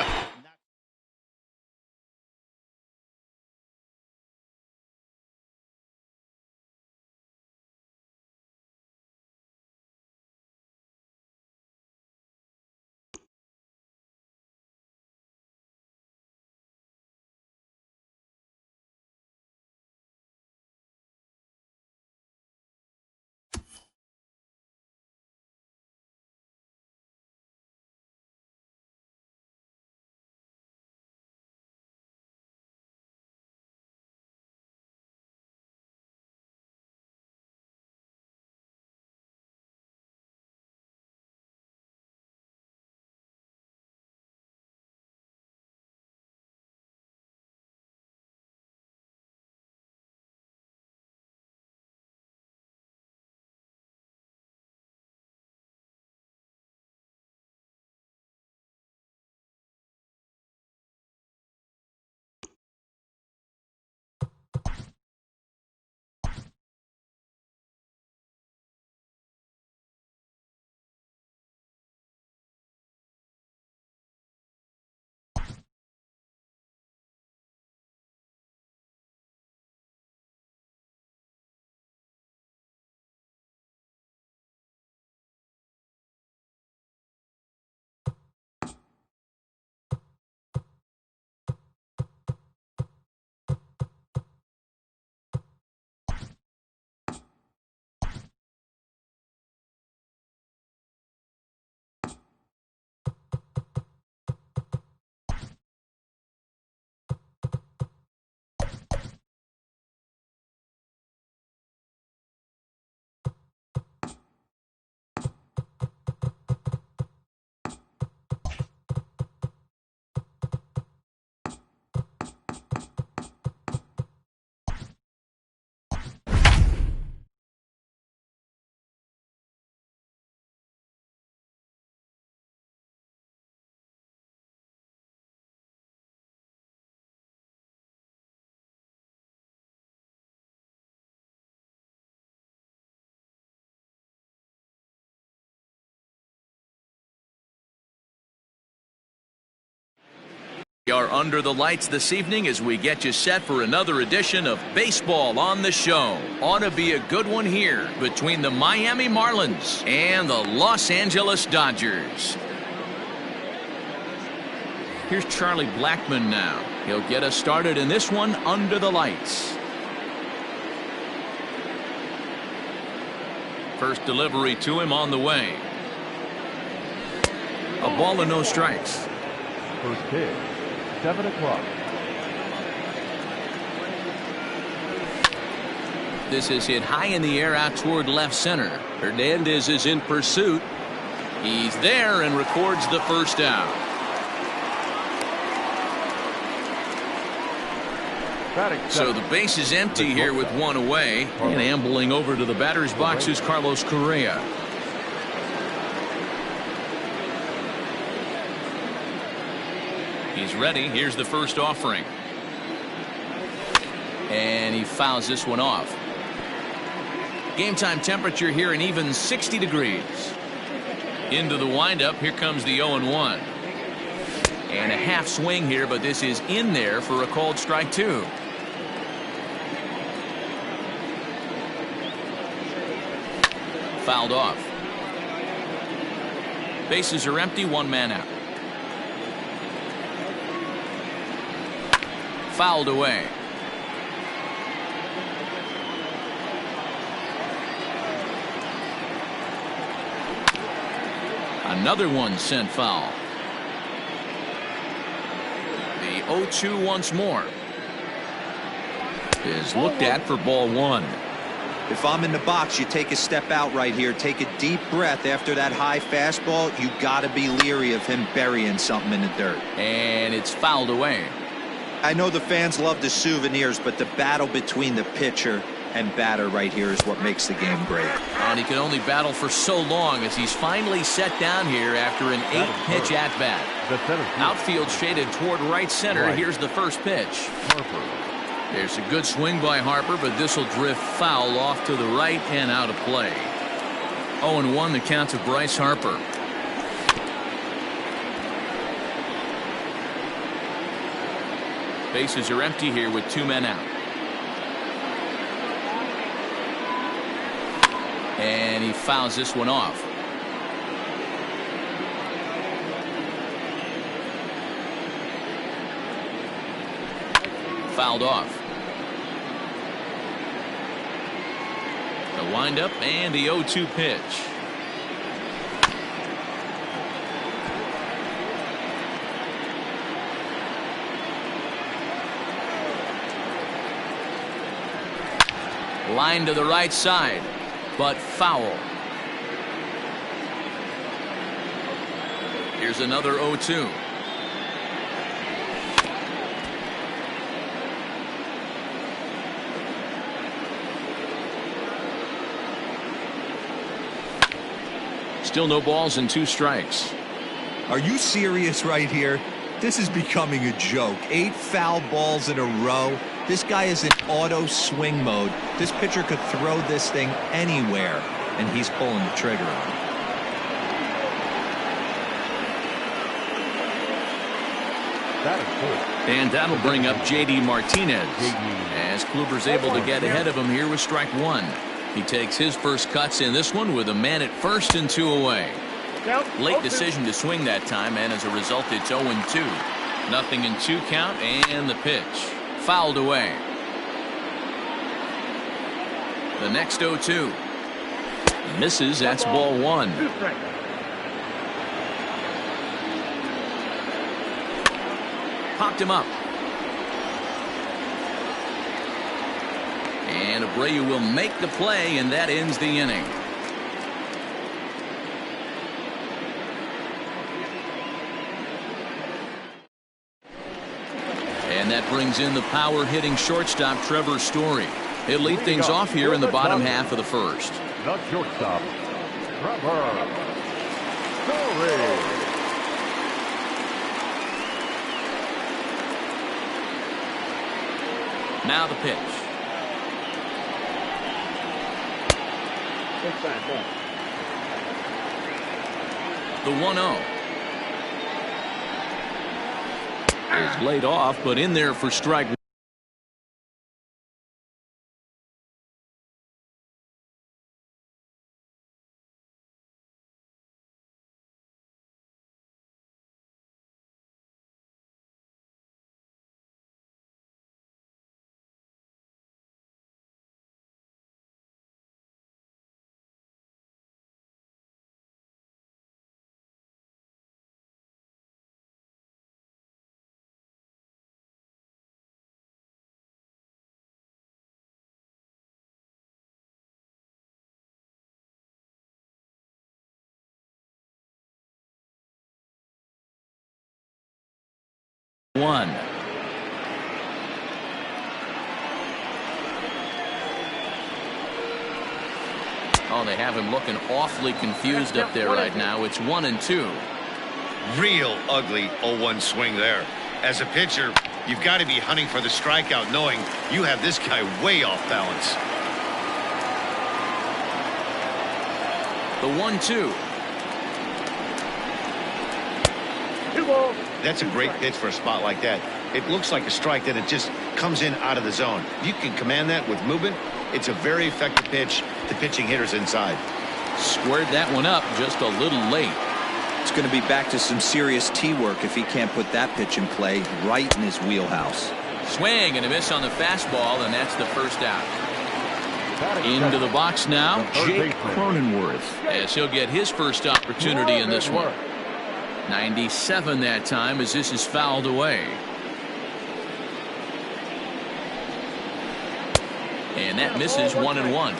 We are under the lights this evening as we get you set for another edition of Baseball on the Show. Ought to be a good one here between the Miami Marlins and the Los Angeles Dodgers. Here's Charlie Blackmon now. He'll get us started in this one under the lights. First delivery to him on the way. A ball and no strikes. First pitch, 7 o'clock. This is hit high in the air out toward left center. Hernandez is in pursuit. He's there and records the first out. So the base is empty here with one away. And ambling over to the batter's box is Carlos Correa. He's ready. Here's the first offering. And he fouls this one off. Game time temperature here an even 60 degrees. Into the windup. Here comes the 0-1. And a half swing here, but this is in there for a called strike two. Fouled off. Bases are empty, one man out. Fouled away. Another one sent foul. The 0-2 once more is looked at for ball one. If I'm in the box, you take a step out right here. Take a deep breath after that high fastball. You got to be leery of him burying something in the dirt. And it's fouled away. I know the fans love the souvenirs, but the battle between the pitcher and batter right here is what makes the game great. And he can only battle for so long as he's finally set down here after an 8-pitch at-bat. Outfield shaded toward right center. Here's the first pitch. There's a good swing by Harper, but this will drift foul off to the right and out of play. 0-1 the count to Bryce Harper. Bases are empty here with two men out. And he fouls this one off. Fouled off. The windup and the 0-2 pitch. Line to the right side, but foul. Here's another 0-2. Still no balls and 2 strikes. Are you serious right here? This is becoming a joke. 8 foul balls in a row. This guy is in auto swing mode. This pitcher could throw this thing anywhere, and he's pulling the trigger on it. And that'll bring up J.D. Martinez as Kluber's able to get ahead of him here with strike one. He takes his first cuts in this one with a man at first and 2 away. Late decision to swing that time, and as a result it's 0-2. Nothing in 2 count, and the pitch fouled away. The next 0-2 misses. That's ball one. Popped him up. And Abreu will make the play, and that ends the inning. And that brings in the power hitting shortstop Trevor Story. He'll lead things off here in the bottom half of the first. The shortstop, Trevor Story. Now the pitch. The 1-0. is laid off, but in there for strike. One. Oh, they have him looking awfully confused up there right now. It's 1-2. Real ugly 0-1 swing there. As a pitcher, you've got to be hunting for the strikeout, knowing you have this guy way off balance. The 1-2. That's a great pitch for a spot like that. It looks like a strike that it just comes in out of the zone. If you can command that with movement, it's a very effective pitch to pitching hitters inside. Squared that one up just a little late. It's going to be back to some serious tee work if he can't put that pitch in play right in his wheelhouse. Swing and a miss on the fastball, and that's the first out. Into the box now, Jake Cronenworth, as he'll get his first opportunity in this one. 97 that time as this is fouled away. And that misses 1-1.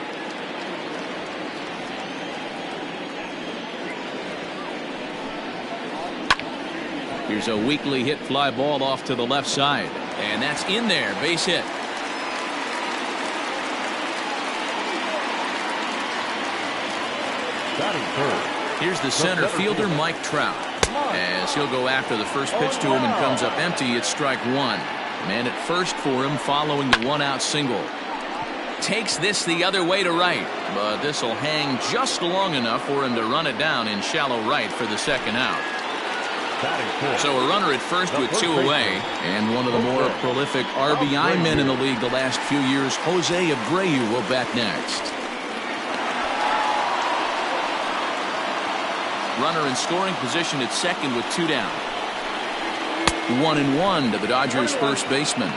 Here's a weakly hit fly ball off to the left side. And that's in there. Base hit. Here's the center fielder, Mike Trout. As he'll go after the first pitch to him and comes up empty, it's strike one. Man at first for him following the one-out single. Takes this the other way to right, but this will hang just long enough for him to run it down in shallow right for the second out. So a runner at first with two away, and one of the more prolific RBI men in the league the last few years, Jose Abreu, will bat next. Runner in scoring position at second with two down. 1-1 to the Dodgers first baseman.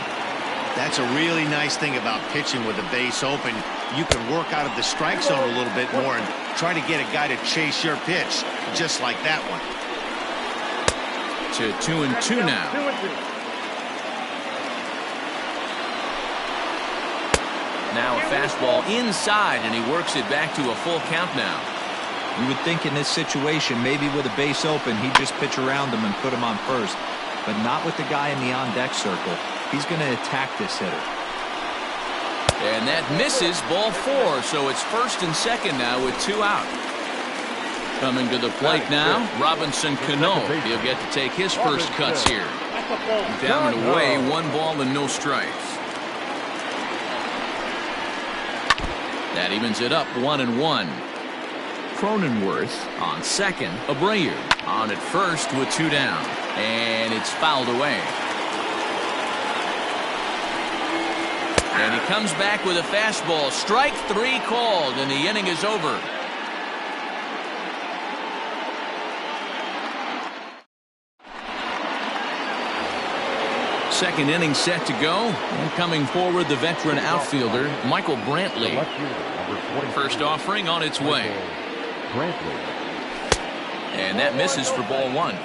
That's a really nice thing about pitching with the base open. You can work out of the strike zone a little bit more and try to get a guy to chase your pitch, just like that one. To 2-2 now. Now a fastball inside, and he works it back to a full count now. You would think in this situation, maybe with a base open, he'd just pitch around him and put him on first. But not with the guy in the on-deck circle. He's going to attack this hitter. And that misses, ball four, so it's first and second now with two out. Coming to the plate now, Robinson Cano. He'll get to take his first cuts here. Down and away, 1 ball and no strikes. That evens it up, 1-1. Cronenworth on second. Abreu on at first with two down. And it's fouled away. And he comes back with a fastball. Strike three called, and the inning is over. Second inning set to go. And coming forward, the veteran outfielder, Michael Brantley. First offering on its way. And that misses for ball one.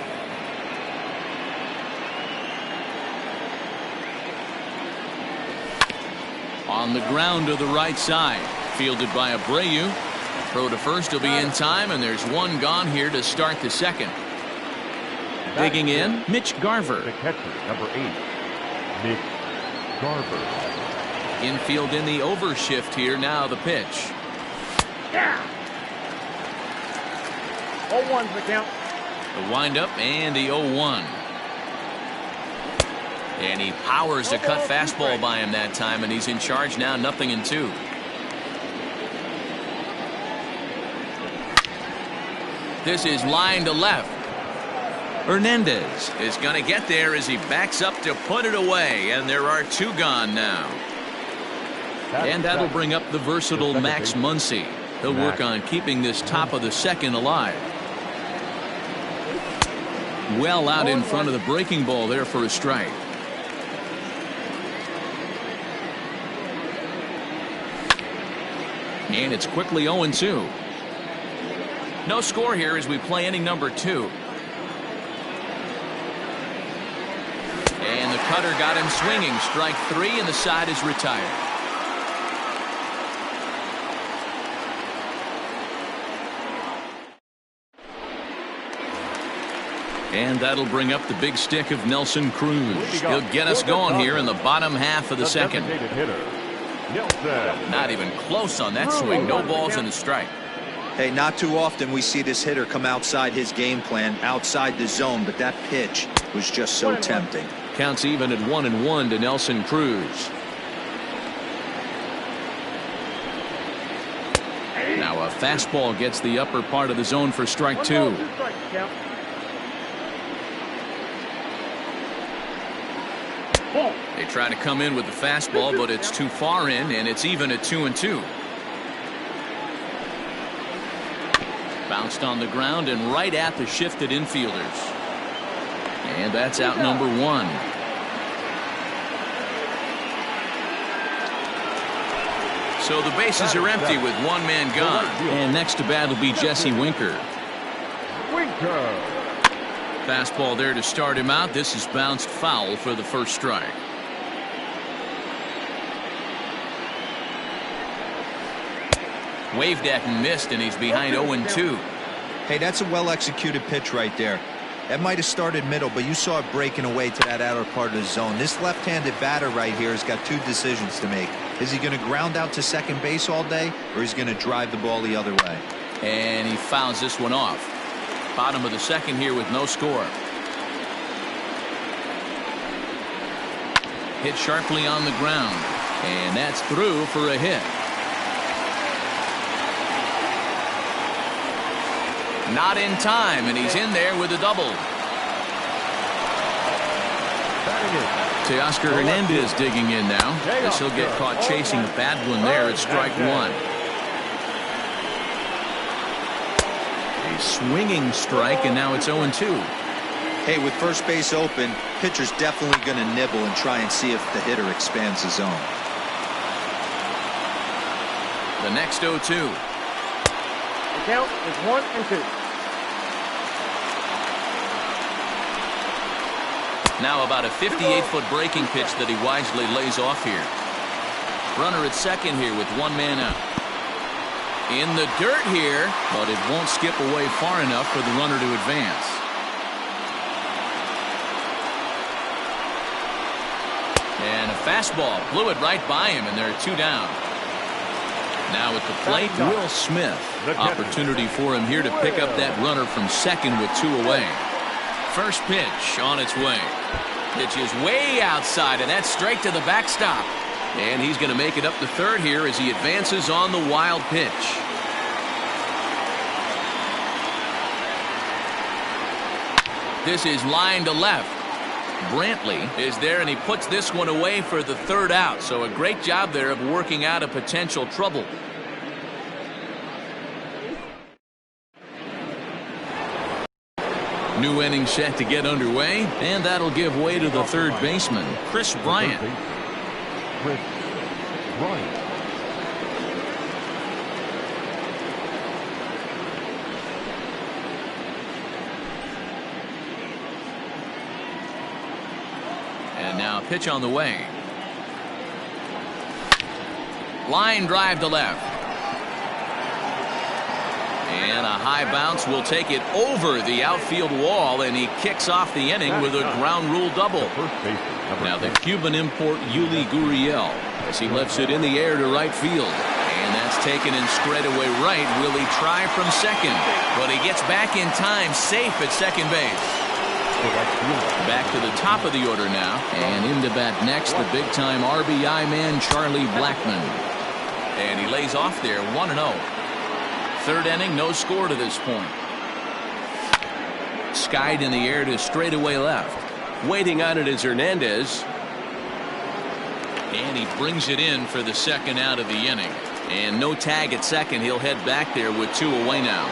On the ground to the right side. Fielded by Abreu. Throw to first will be in time, and there's one gone here to start the second. Digging in, Mitch Garver. The catcher, number 8, Mitch Garver. Infield in the overshift here. Now the pitch. Yeah. 0-1's the count. The windup and the 0-1. And he powers a cut fastball by him that time, and he's in charge now, 0-2. This is line to left. Hernandez is going to get there as he backs up to put it away, and there are 2 gone now. And that'll bring up the versatile Max Muncy. He'll work on keeping this top of the second alive. Well out in front of the breaking ball there for a strike. And it's quickly 0-2. No score here as we play inning number 2. And the cutter got him swinging. Strike 3, and the side is retired. And that'll bring up the big stick of Nelson Cruz. He'll get us going here in the bottom half of the second. Not even close on that swing. No balls and a strike. Hey, not too often we see this hitter come outside his game plan, outside the zone, but that pitch was just so tempting. Counts even at 1-1 to Nelson Cruz. Now a fastball gets the upper part of the zone for strike 2. They try to come in with the fastball, but it's too far in, and it's even at 2-2. Bounced on the ground and right at the shifted infielders. And that's out number 1. So the bases are empty with 1 man gone. And next to bat will be Jesse Winker. Fastball there to start him out. This is bounced foul for the first strike. Waved at and missed, and he's behind 0-2. Hey, that's a well-executed pitch right there. That might have started middle, but you saw it breaking away to that outer part of the zone. This left-handed batter right here has got 2 decisions to make. Is he going to ground out to second base all day, or is he going to drive the ball the other way? And he fouls this one off. Bottom of the second here with no score. Hit sharply on the ground, and that's through for a hit. Not in time, and he's in there with a double. Teoscar Hernandez digging in now. Guess he'll get caught chasing a bad one there at strike 1. A swinging strike, and now it's 0-2. Hey, with first base open, pitcher's definitely going to nibble and try and see if the hitter expands the zone. The next 0-2. The count is 1-2. Now about a 58-foot breaking pitch that he wisely lays off here. Runner at second here with 1 man out. In the dirt here, but it won't skip away far enough for the runner to advance. And a fastball blew it right by him, and there are 2 down. Now at the plate, Will Smith. Opportunity for him here to pick up that runner from second with 2 away. First pitch on its way. Pitch is way outside, and that's straight to the backstop. And he's going to make it up to third here as he advances on the wild pitch. This is line to left. Brantley is there, and he puts this one away for the 3rd out. So a great job there of working out a potential trouble. New inning set to get underway, and that'll give way to the 3rd baseman, Chris Bryant. And now pitch on the way. Line drive to left. And a high bounce will take it over the outfield wall, and he kicks off the inning with a ground rule double. Now the Cuban import Yuli Gurriel as he lifts it in the air to right field. And that's taken in straightaway right. Will he try from second? But he gets back in time, safe at second base. Back to the top of the order now. And into bat next, the big-time RBI man, Charlie Blackmon. And he lays off there, 1-0. 3rd inning, no score to this point. skied in the air to straightaway left. Waiting on it is Hernandez. And he brings it in for the second out of the inning. And no tag at second. He'll head back there with 2 away now.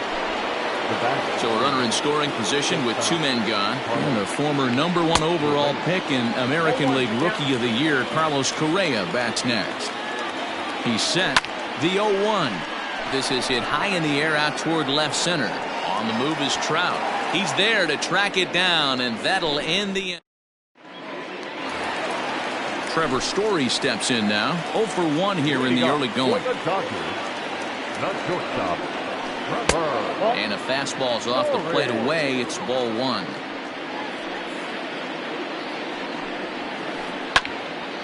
So a runner in scoring position with 2 men gone. And the former #1 overall pick in American League Rookie of the Year, Carlos Correa, bats next. He's set. The 0-1. This is hit high in the air out toward left center. On the move is Trout. He's there to track it down, and that'll end the inning. Trevor Story steps in now. 0 for 1 here in the early going. And a fastball's off the plate away. It's ball 1.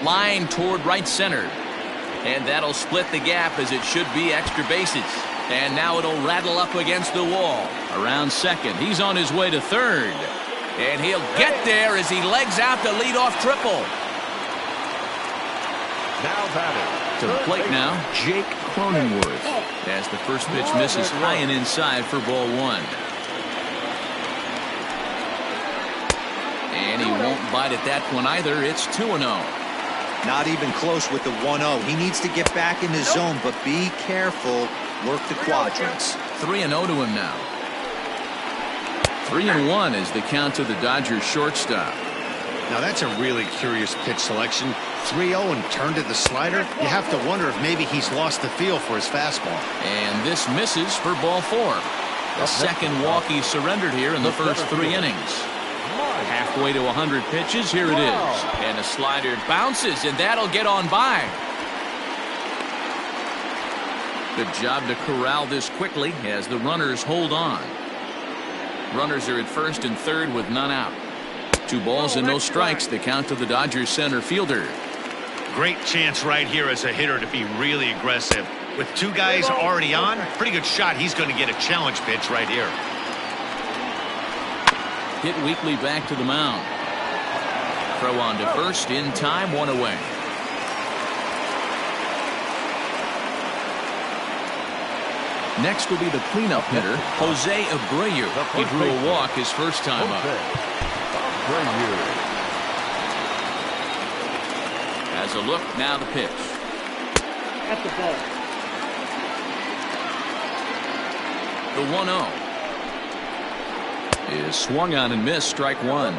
Line toward right center. And that'll split the gap, as it should be extra bases. And now it'll rattle up against the wall. Around second. He's on his way to third. And he'll get there as he legs out the leadoff triple. Now batting. To the plate now, Jake Cronenworth. As the first pitch misses high and inside for ball 1. And he won't bite at that one either. It's 2-0. Not even close with the 1-0. He needs to get back in the zone, but be careful. Work the quadrants. 3-0 to him now. 3-1 is the count to the Dodgers shortstop. Now that's a really curious pitch selection. 3-0 and turned to the slider. You have to wonder if maybe he's lost the feel for his fastball. And this misses for ball 4. The second walk he surrendered here in the first 3 innings. Halfway to 100 pitches. Here it is. And a slider bounces, and that'll get on by. Good job to corral this quickly as the runners hold on. Runners are at first and third with none out. 2 balls and no strikes. The count to the Dodgers center fielder. Great chance right here as a hitter to be really aggressive. With 2 guys already on, pretty good shot. He's going to get a challenge pitch right here. Hit weakly back to the mound. Throw on to first in time, 1 away. Next will be the cleanup hitter, Jose Abreu. He drew a walk his first time up. As a look, now the pitch. At the ball. The 1-0 is swung on and missed. Strike 1.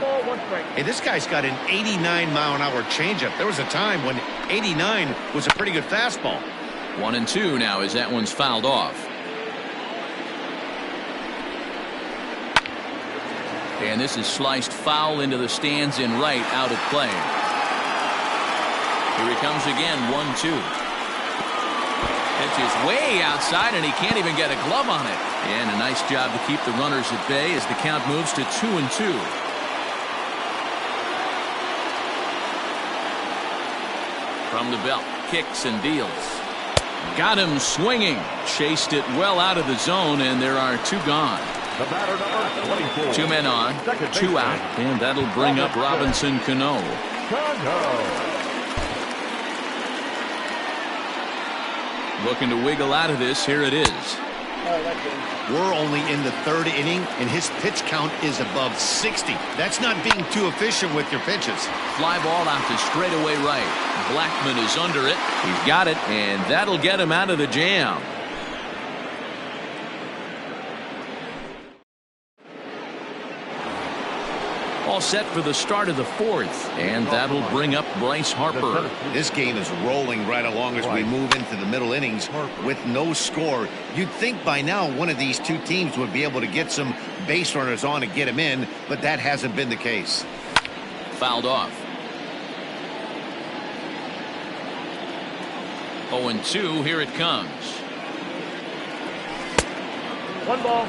Hey, this guy's got an 89-mile-an-hour changeup. There was a time when 89 was a pretty good fastball. 1-2 now as that one's fouled off. And this is sliced foul into the stands in right, out of play. Here he comes again, 1-2. Pitch is way outside, and he can't even get a glove on it. And a nice job to keep the runners at bay as the count moves to 2-2. From the belt, kicks and deals. Got him swinging. Chased it well out of the zone, and there are 2 gone. The batter number 24. 2 men on, 2 out, and that'll bring up Robinson Cano. Looking to wiggle out of this. Here it is. We're only in the 3rd inning, and his pitch count is above 60. That's not being too efficient with your pitches. Fly ball out to straightaway right. Blackman is under it. He's got it, and that'll get him out of the jam. All set for the start of the 4th, and that'll bring up Bryce Harper. This game is rolling right along as we move into the middle innings with no score. You'd think by now one of these 2 teams would be able to get some base runners on and get him in, but that hasn't been the case. Fouled off. 0-2, here it comes. 1 ball.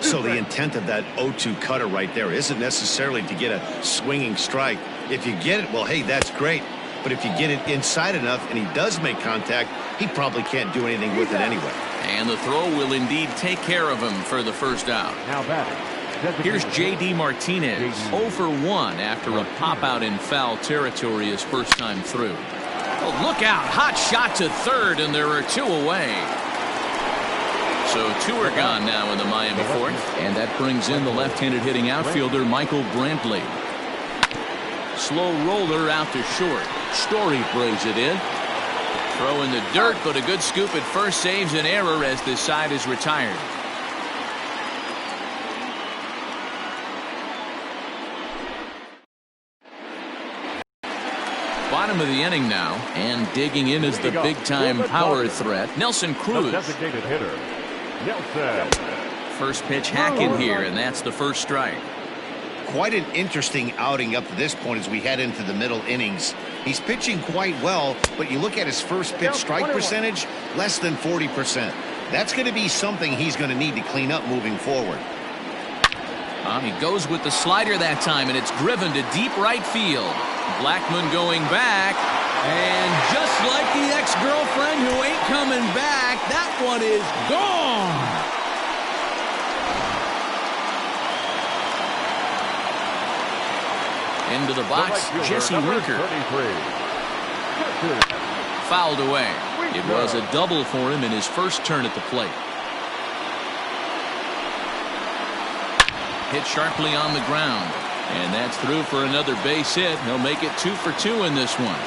So the intent of that 0-2 cutter right there isn't necessarily to get a swinging strike. If you get it, well, hey, that's great. But if you get it inside enough and he does make contact, he probably can't do anything with it anyway. And the throw will indeed take care of him for the first out. Now batting. Here's J.D. Martinez, 0 for 1 after a pop-out in foul territory his first time through. Oh, look out. Hot shot to third, and there are 2 away. So two are gone now in the Miami fourth. And that brings in the left-handed hitting outfielder Michael Brantley. Slow roller out to short. Story plays it in. Throw in the dirt, but a good scoop at first saves an error as this side is retired. Bottom of the inning now, and digging in is the big-time power threat, Nelson Cruz. Designated hitter, Nelson. First pitch hacking here, and that's the first strike. Quite an interesting outing up to this point as we head into the middle innings. He's pitching quite well, but you look at his first pitch strike percentage, less than 40%. That's going to be something he's going to need to clean up moving forward. He goes with the slider that time, and it's driven to deep right field. Blackmon going back, and just like the ex-girlfriend who ain't coming back, that one is gone. Into the box, Jesse Winker. Fouled away. It was a double for him in his first turn at the plate. Hit sharply on the ground. And that's through for another base hit. He'll make it 2 for 2 in this one.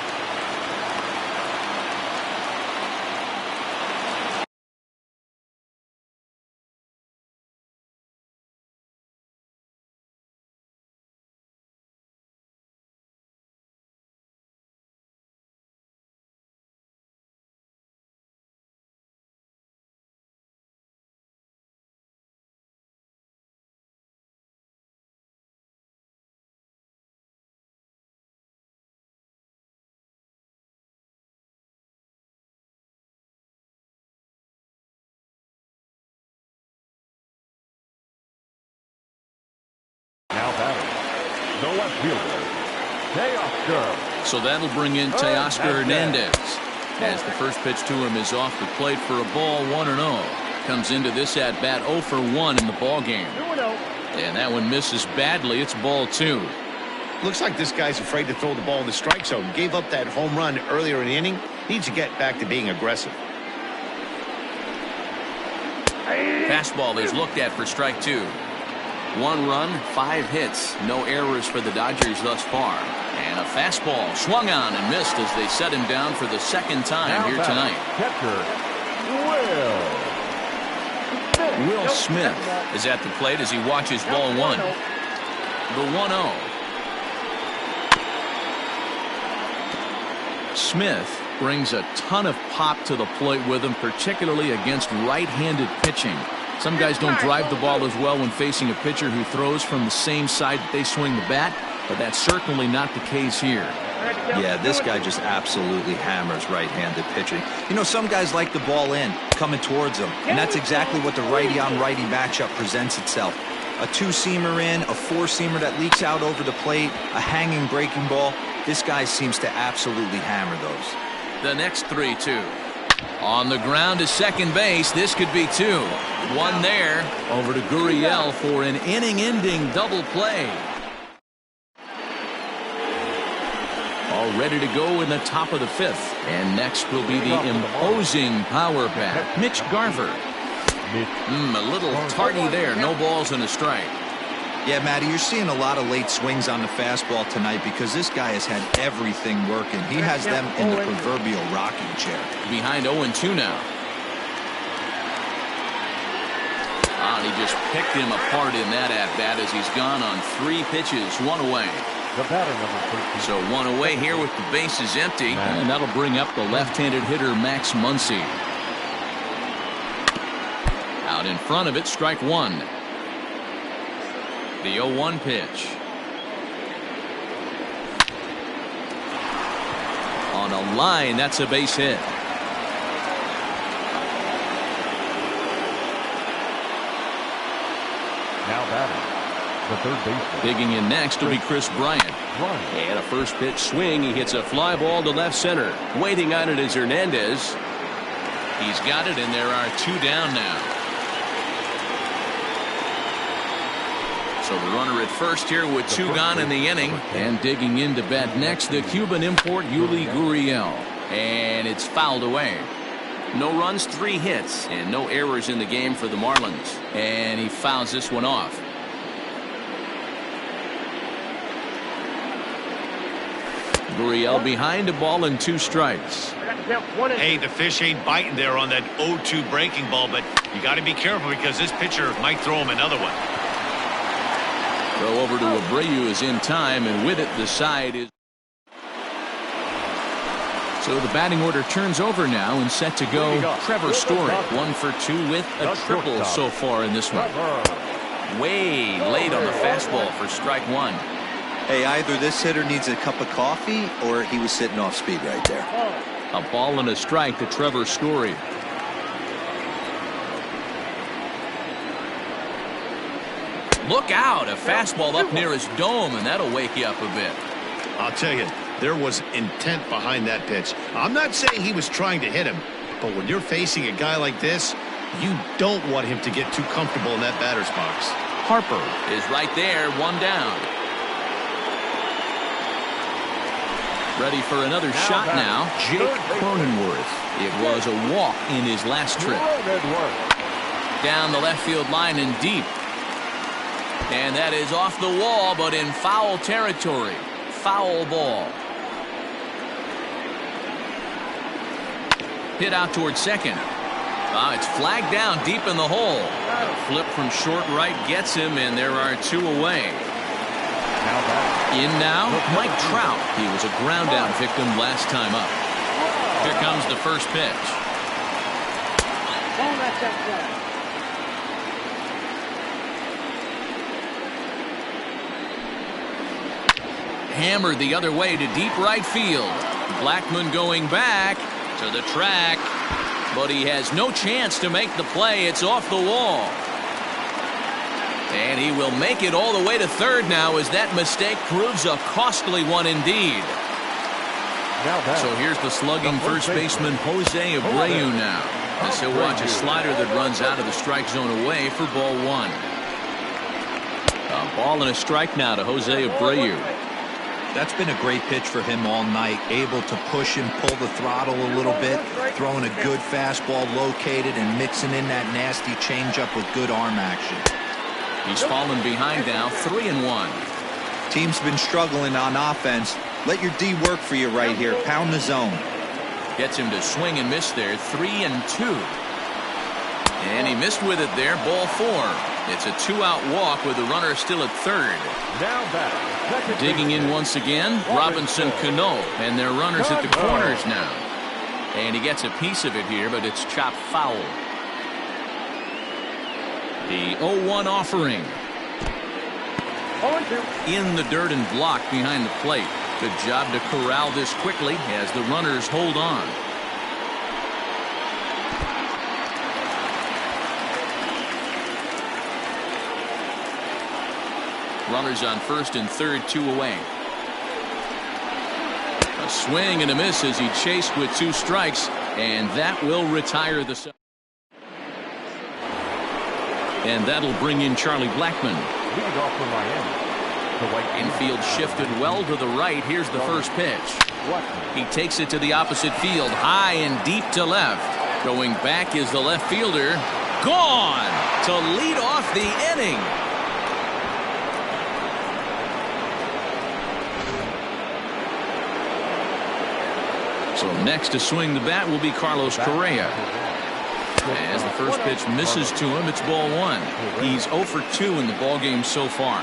Now batting, the left fielder, Teoscar. So that'll bring in Teoscar Hernandez as the first pitch to him is off the plate for a ball, 1-0. Comes into this at bat 0 for 1 in the ball game. And that one misses badly. It's ball 2. Looks like this guy's afraid to throw the ball in the strike zone. Gave up that home run earlier in the inning. Needs to get back to being aggressive. Fastball is looked at for strike 2. 1 run, 5 hits, no errors for the Dodgers thus far. And a fastball swung on and missed as they set him down for the second time here tonight. Catcher, Will Smith is at the plate as he watches ball 1. The 1-0. Smith brings a ton of pop to the plate with him, particularly against right-handed pitching. Some guys don't drive the ball as well when facing a pitcher who throws from the same side that they swing the bat, but that's certainly not the case here. Yeah, this guy just absolutely hammers right-handed pitching. You know, some guys like the ball in, coming towards them, and that's exactly what the righty-on-righty matchup presents itself. A two-seamer in, a four-seamer that leaks out over the plate, a hanging breaking ball. This guy seems to absolutely hammer those. The next 3-2. On the ground to second base. This could be 2. 1 there. Over to Gurriel for an inning-ending double play. All ready to go in the top of the 5th. And next will be the imposing power bat, Mitch Garver. A little tardy there. No balls and a strike. Yeah, Matty, you're seeing a lot of late swings on the fastball tonight because this guy has had everything working. He has them in the proverbial rocking chair. Behind 0-2 now. He just picked him apart in that at-bat as he's gone on 3 pitches, 1 away. the batter number 13. So 1 away here with the bases empty. And that'll bring up the left-handed hitter Max Muncy. Out in front of it, strike 1. The 0-1 pitch. On a line, that's a base hit. Now batting, the third baseman. Digging in next will be Chris Bryant. And a first pitch swing. He hits a fly ball to left center. Waiting on it is Hernandez. He's got it, and there are 2 down now. So the runner at first here with 2 gone in the inning. And digging in to bat next, the Cuban import Yuli Gurriel. And it's fouled away. No runs, 3 hits, and no errors in the game for the Marlins. And he fouls this one off. Gurriel behind, a ball and 2 strikes. Hey, the fish ain't biting there on that 0-2 breaking ball, but you got to be careful because this pitcher might throw him another one. Throw over to Abreu is in time, and with it, the side is. So the batting order turns over now and set to go. Trevor Story, 1 for 2 with a triple so far in this one. Way late on the fastball for strike 1. Hey, either this hitter needs a cup of coffee or he was sitting off speed right there. A ball and a strike to Trevor Story. Look out, a fastball up near his dome, and that'll wake you up a bit. I'll tell you, there was intent behind that pitch. I'm not saying he was trying to hit him, but when you're facing a guy like this, you don't want him to get too comfortable in that batter's box. Harper is right there, 1 down. Ready for another shot now, Jake Cronenworth. It was a walk in his last trip. Down the left field line and deep. And that is off the wall, but in foul territory. Foul ball. Hit out towards second. It's flagged down deep in the hole. A flip from short right gets him, and there are 2 away. In now, Mike Trout. He was a ground out victim last time up. Here comes the first pitch. Hammered the other way to deep right field. Blackmon going back to the track, but he has no chance to make the play. It's off the wall. And he will make it all the way to third now as that mistake proves a costly one indeed. So here's the slugging first baseman Jose Abreu now, as he'll watch a slider that runs out of the strike zone away for ball 1. A ball and a strike now to Jose Abreu. That's been a great pitch for him all night. Able to push and pull the throttle a little bit, throwing a good fastball located and mixing in that nasty changeup with good arm action. He's fallen behind now, 3-1. Team's been struggling on offense. Let your D work for you right here. Pound the zone. Gets him to swing and miss there, 3-2. And he missed with it there, ball 4. It's a 2-out walk with the runner still at third. Digging in once again, Robinson Cano, and their runners at the corners now. And he gets a piece of it here, but it's chopped foul. The 0-1 offering. In the dirt and blocked behind the plate. Good job to corral this quickly as the runners hold on. Runners on first and third, 2 away. A swing and a miss as he chased with 2 strikes, and that will retire the. And that'll bring in Charlie Blackmon. Infield shifted well to the right. Here's the first pitch. He takes it to the opposite field, high and deep to left. Going back is the left fielder. Gone to lead off the inning. So next to swing the bat will be Carlos Correa. As the first pitch misses to him, it's ball 1. He's 0 for 2 in the ballgame so far.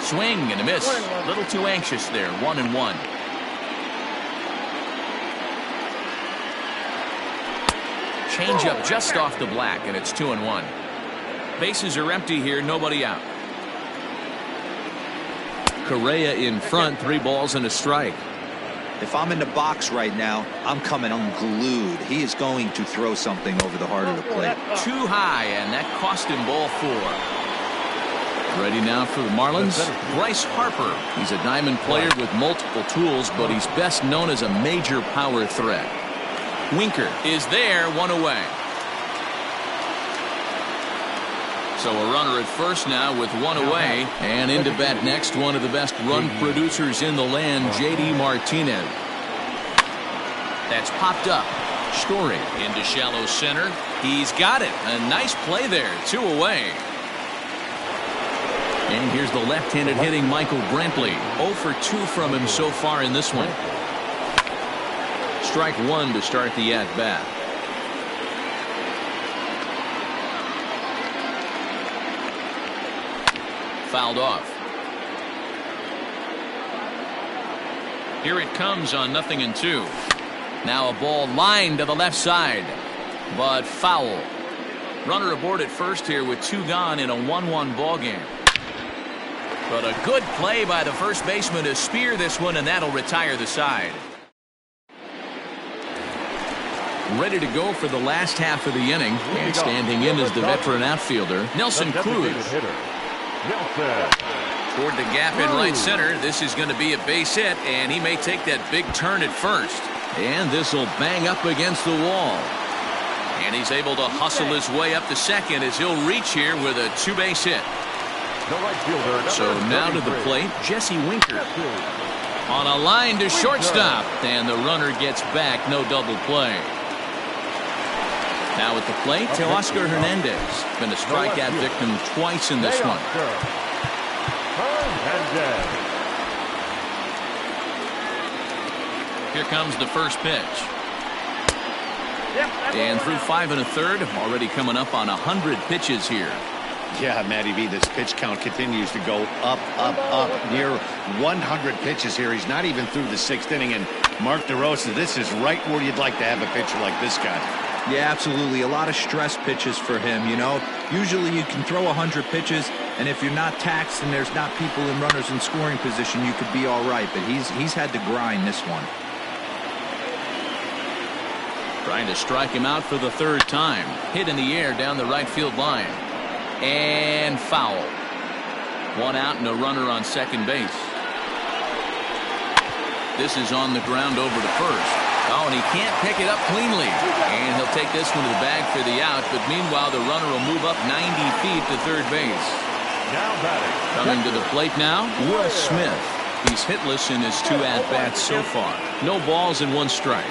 Swing and a miss. A little too anxious there. 1-1. Change up just off the black, and it's 2-1. Bases are empty here. Nobody out. Correa in front. 3 balls and a strike. If I'm in the box right now, I'm coming unglued. He is going to throw something over the heart of the plate. Too high, and that cost him ball 4. Ready now for the Marlins, Bryce Harper. He's a diamond player with multiple tools, but he's best known as a major power threat. Winker is there, 1 away. So a runner at first now with 1 away, and into bat next, one of the best run producers in the land, J.D. Martinez. That's popped up. Story into shallow center. He's got it. A nice play there. 2 away. And here's the left-handed hitting Michael Brantley. 0 for 2 from him so far in this one. Strike 1 to start the at-bat. Fouled off. Here it comes on 0-2. Now a ball lined to the left side, but foul. Runner aboard at first here with 2 gone in a 1-1 ball game. But a good play by the first baseman to spear this one, and that'll retire the side. Ready to go for the last half of the inning, and standing in is the veteran outfielder, Nelson Cruz. Toward the gap in right center. This is going to be a base hit, and he may take that big turn at first. And this will bang up against the wall. And he's able to hustle his way up to second as he'll reach here with a 2-base hit. So now to the plate, Jesse Winker. On a line to shortstop, and the runner gets back. No double play. Now at the plate, Teoscar Hernandez. Been a strikeout victim twice in this one. Here comes the first pitch. And through 5 1/3, already coming up on 100 pitches here. Yeah, Matty V, this pitch count continues to go up, near 100 pitches here. He's not even through the 6th inning, and Mark DeRosa, this is right where you'd like to have a pitcher like this guy. Yeah, absolutely. A lot of stress pitches for him, you know. Usually you can throw 100 pitches, and if you're not taxed and there's not people and runners in scoring position, you could be all right. But he's had to grind this one. Trying to strike him out for the 3rd time. Hit in the air down the right field line. And foul. 1 out and a runner on second base. This is on the ground over to first. Oh, and he can't pick it up cleanly. And he'll take this one to the bag for the out. But meanwhile, the runner will move up 90 feet to third base. Coming to the plate now, Will Smith. He's hitless in his 2 at-bats so far. No balls and 1 strike.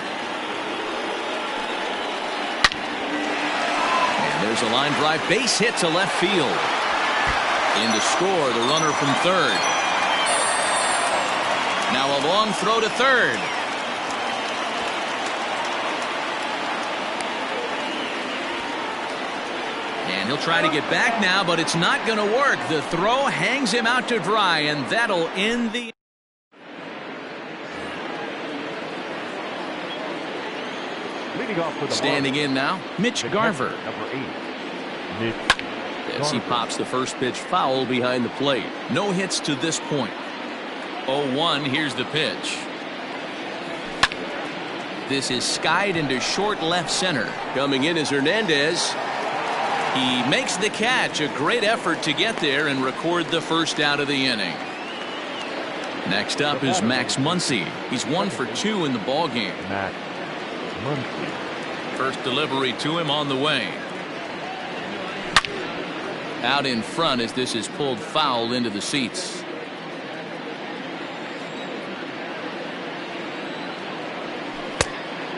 There's a line drive base hit to left field. In to score the runner from third. Now a long throw to third. And he'll try to get back now, but it's not going to work. The throw hangs him out to dry, and that'll end the... Standing in now, Mitch Garver. As he pops the first pitch foul behind the plate. No hits to this point. 0-1, here's the pitch. This is skied into short left center. Coming in is Hernandez. He makes the catch. A great effort to get there and record the first out of the inning. Next up is Max Muncy. He's 1 for 2 in the ball game. First delivery to him on the way. Out in front as this is pulled foul into the seats.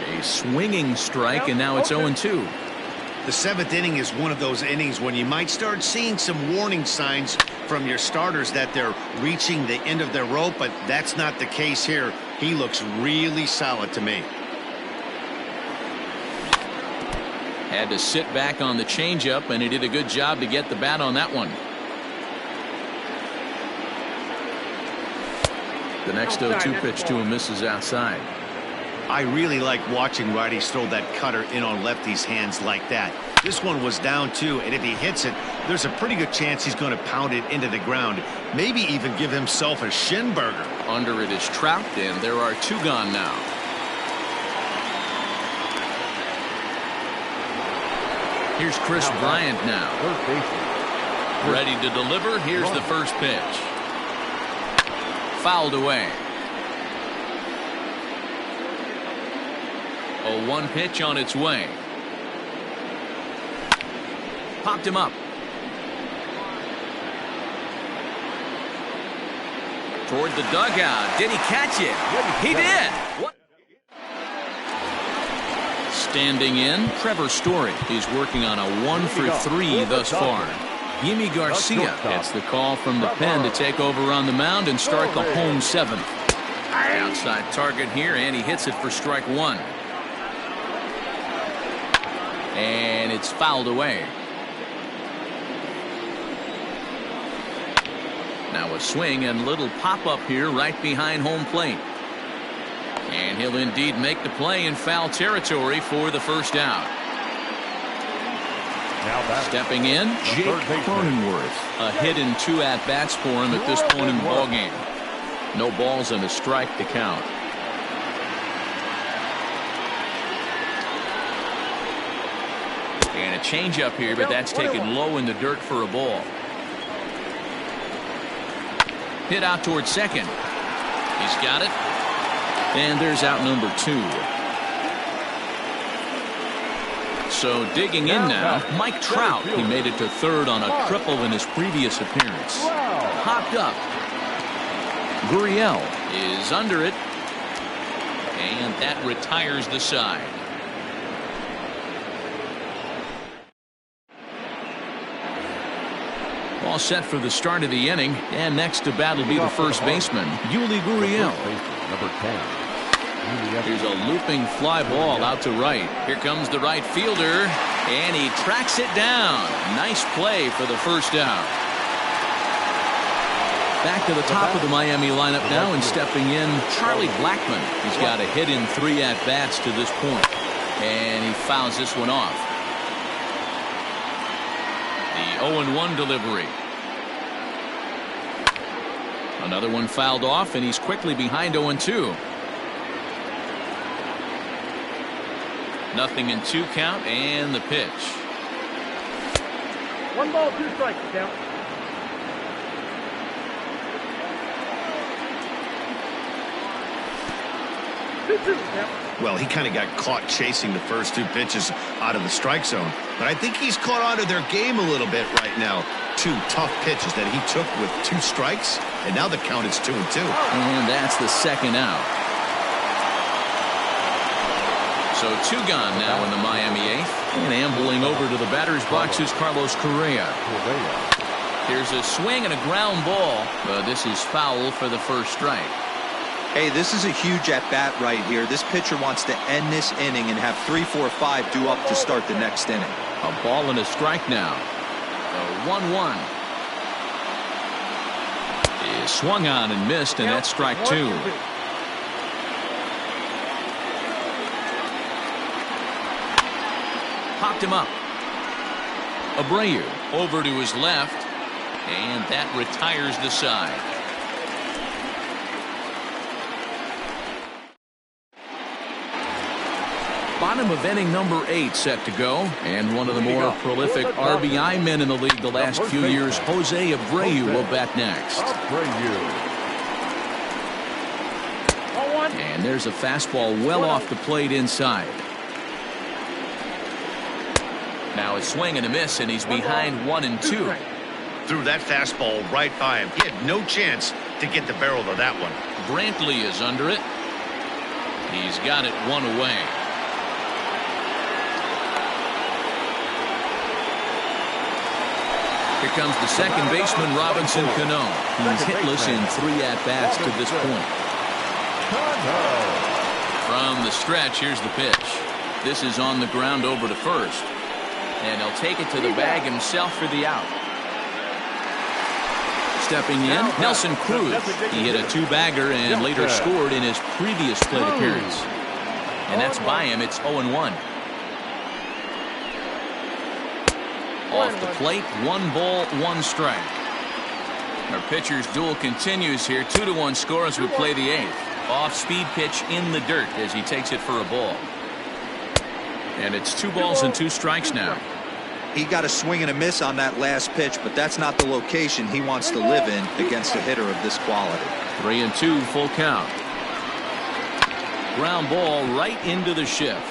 A swinging strike, and now it's 0-2. The 7th inning is one of those innings when you might start seeing some warning signs from your starters that they're reaching the end of their rope, but that's not the case here. He looks really solid to me. Had to sit back on the changeup, and he did a good job to get the bat on that one. The next 0-2 pitch to him misses outside. I really like watching righties throw that cutter in on lefties' hands like that. This one was down 2, and if he hits it, there's a pretty good chance he's going to pound it into the ground. Maybe even give himself a shin burger. Under it is Trout, and there are 2 gone now. Here's Chris Bryant now. Ready to deliver. Here's the first pitch. Fouled away. 0-1 pitch on its way. Popped him up. Toward the dugout. Did he catch it? He did. What? Standing in, Trevor Story. He's working on a 1-for-3 thus far. Yimi Garcia gets the call from the pen to take over on the mound and start the home seventh. Outside target here, and he hits it for strike one. And it's fouled away. Now a swing and little pop-up here right behind home plate. And he'll indeed make the play in foul territory for the first out. Stepping in, Jake Cronenworth. A hit and 2 at-bats for him at this point in the ballgame. No balls and a strike to count. And a changeup here, but that's taken low in the dirt for a ball. Hit out towards second. He's got it. And there's out number 2. So digging in now, Mike Trout. He made it to third on a triple in his previous appearance. Hopped up. Gurriel is under it. And that retires the side. All set for the start of the inning. And next to bat will be the first baseman, Yuli Gurriel. Number 10. Here's a looping fly ball out to right. Here comes the right fielder, and he tracks it down. Nice play for the first out. Back to the top of the Miami lineup now, and stepping in, Charlie Blackmon. He's got a hit in 3 at-bats to this point, and he fouls this one off. The 0-1 delivery. Another one fouled off, and he's quickly behind 0-2. Nothing in 2 count, and the pitch. 1 ball, 2 strikes, count. Well, he kind of got caught chasing the first 2 pitches out of the strike zone. But I think he's caught on to their game a little bit right now. 2 tough pitches that he took with 2 strikes, and now the count is 2-2. And that's the second out. So 2 gone now in the Miami 8th. And ambling over to the batter's box is Carlos Correa. Here's a swing and a ground ball, but this is foul for the first strike. Hey, this is a huge at-bat right here. This pitcher wants to end this inning and have 3, 4, 5 due up to start the next inning. A ball and a strike now. The 1-1 is swung on and missed, and that's strike 2. Popped him up. Abreu over to his left, and that retires the side. Bottom of inning number 8 set to go, and one of the more prolific RBI men in the league the last few years, Jose Abreu, will bat next. And there's a fastball well off the plate inside. Now a swing and a miss, and he's behind 1-2. Threw that fastball right by him. He had no chance to get the barrel of that one. Brantley is under it. He's got it 1 away. Here comes the second baseman, Robinson Cano. He's hitless in 3 at-bats to this point. From the stretch, here's the pitch. This is on the ground over to first. And he'll take it to the bag himself for the out. Stepping in, Nelson Cruz. He hit a 2-bagger and later scored in his previous plate appearance. And that's by him. It's 0-1. Off the plate, 1 ball, 1 strike. Our pitcher's duel continues here. 2-1 score as we play the 8th. Off-speed pitch in the dirt as he takes it for a ball. And it's 2 balls and 2 strikes now. He got a swing and a miss on that last pitch, but that's not the location he wants to live in against a hitter of this quality. 3-2, full count. Ground ball right into the shift.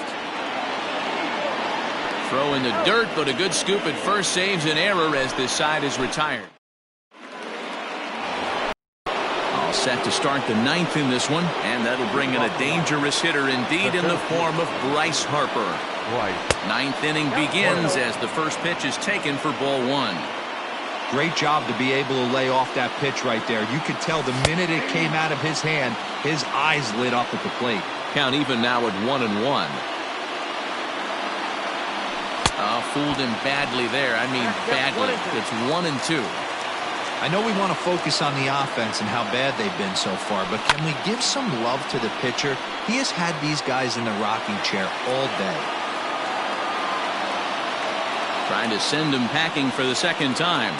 Throw in the dirt, but a good scoop at first saves an error as this side is retired. A All set to start the ninth in this one, and that'll bring in a dangerous hitter indeed in the form of Bryce Harper. Ninth inning begins as the first pitch is taken for ball one. Great job to be able to lay off that pitch right there. You could tell the minute it came out of his hand, his eyes lit up at the plate. Count even now at 1-1. Fooled him badly there. I mean badly. It's 1-2. I know we want to focus on the offense and how bad they've been so far, but can we give some love to the pitcher? He has had these guys in the rocking chair all day. Trying to send him packing for the second time.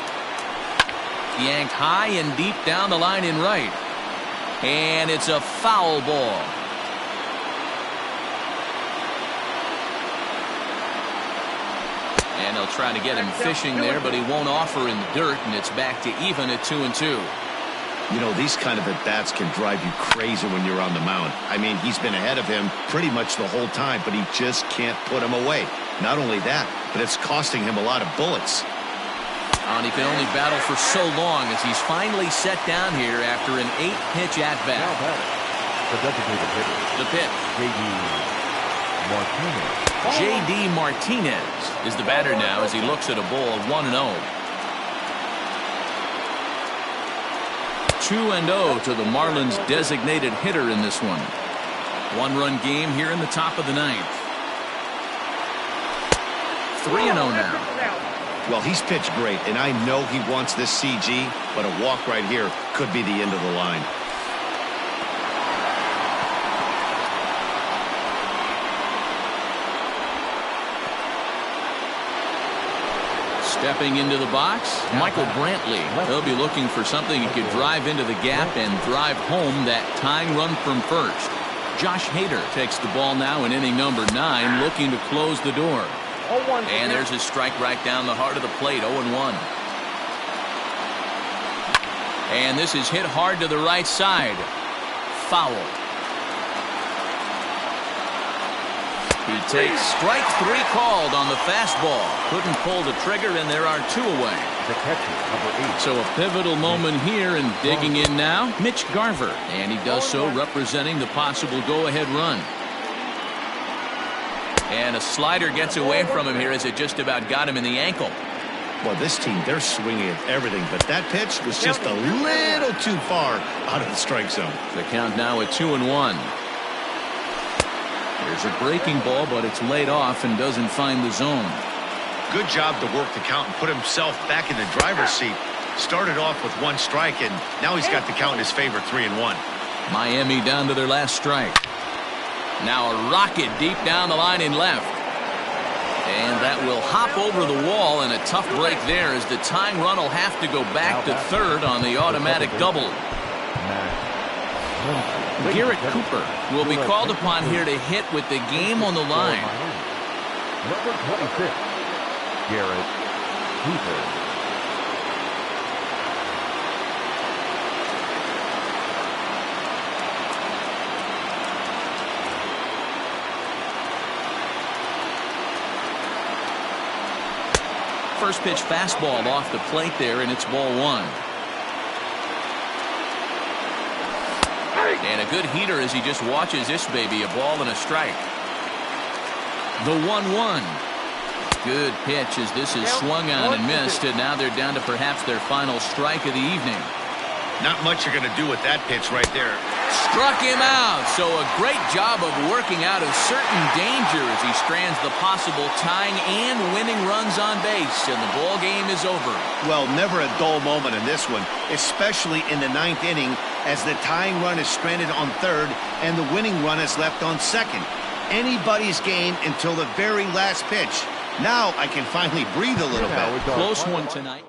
Yanked high and deep down the line in right. And it's a foul ball. And they'll try to get him fishing there, but he won't offer in the dirt, and it's back to even at 2-2. You know, these kind of at-bats can drive you crazy when you're on the mound. I mean, he's been ahead of him pretty much the whole time, but he just can't put him away. Not only that, but it's costing him a lot of bullets. And he can only battle for so long as he's finally set down here after an 8-pitch at-bat. The designated hitter. The pitch. J.D. Martinez is the batter now as he looks at a ball 1-0. 2-0 to the Marlins designated hitter in this one. One-run game here in the top of the ninth. 3-0 now. Well, he's pitched great, and I know he wants this CG, but a walk right here could be the end of the line. Stepping into the box, Michael Brantley. He'll be looking for something he could drive into the gap and drive home that tying run from first. Josh Hader takes the ball now in inning number 9, looking to close the door. And there's his strike right down the heart of the plate, 0-1. And this is hit hard to the right side. Foul. He takes strike 3 called on the fastball. Couldn't pull the trigger, and there are 2 away. The catcher, number 8. So a pivotal moment here, and digging in now, Mitch Garver. And he does so representing the possible go-ahead run. And a slider gets away from him here as it just about got him in the ankle. Well, this team, they're swinging at everything, but that pitch was just a little too far out of the strike zone. The count now at 2-1. There's a breaking ball, but it's laid off and doesn't find the zone. Good job to work the count and put himself back in the driver's seat. Started off with 1 strike, and now he's got the count in his favor, 3-1. Miami down to their last strike. Now a rocket deep down the line in left. And that will hop over the wall, and a tough break there as the tying run will have to go back to third on the automatic double. Garrett Cooper will be called upon here to hit with the game on the line. Number 26, Garrett Cooper. First pitch fastball off the plate there, and it's ball 1. And a good heater as he just watches this baby, a ball and a strike. The 1-1. Good pitch as this is swung on and missed, and now they're down to perhaps their final strike of the evening. Not much you're going to do with that pitch right there. Struck him out. So a great job of working out of certain danger as he strands the possible tying and winning runs on base, and the ball game is over. Well, never a dull moment in this one, especially in the 9th inning as the tying run is stranded on third and the winning run is left on second. Anybody's game until the very last pitch. Now I can finally breathe a little bit. Close one tonight.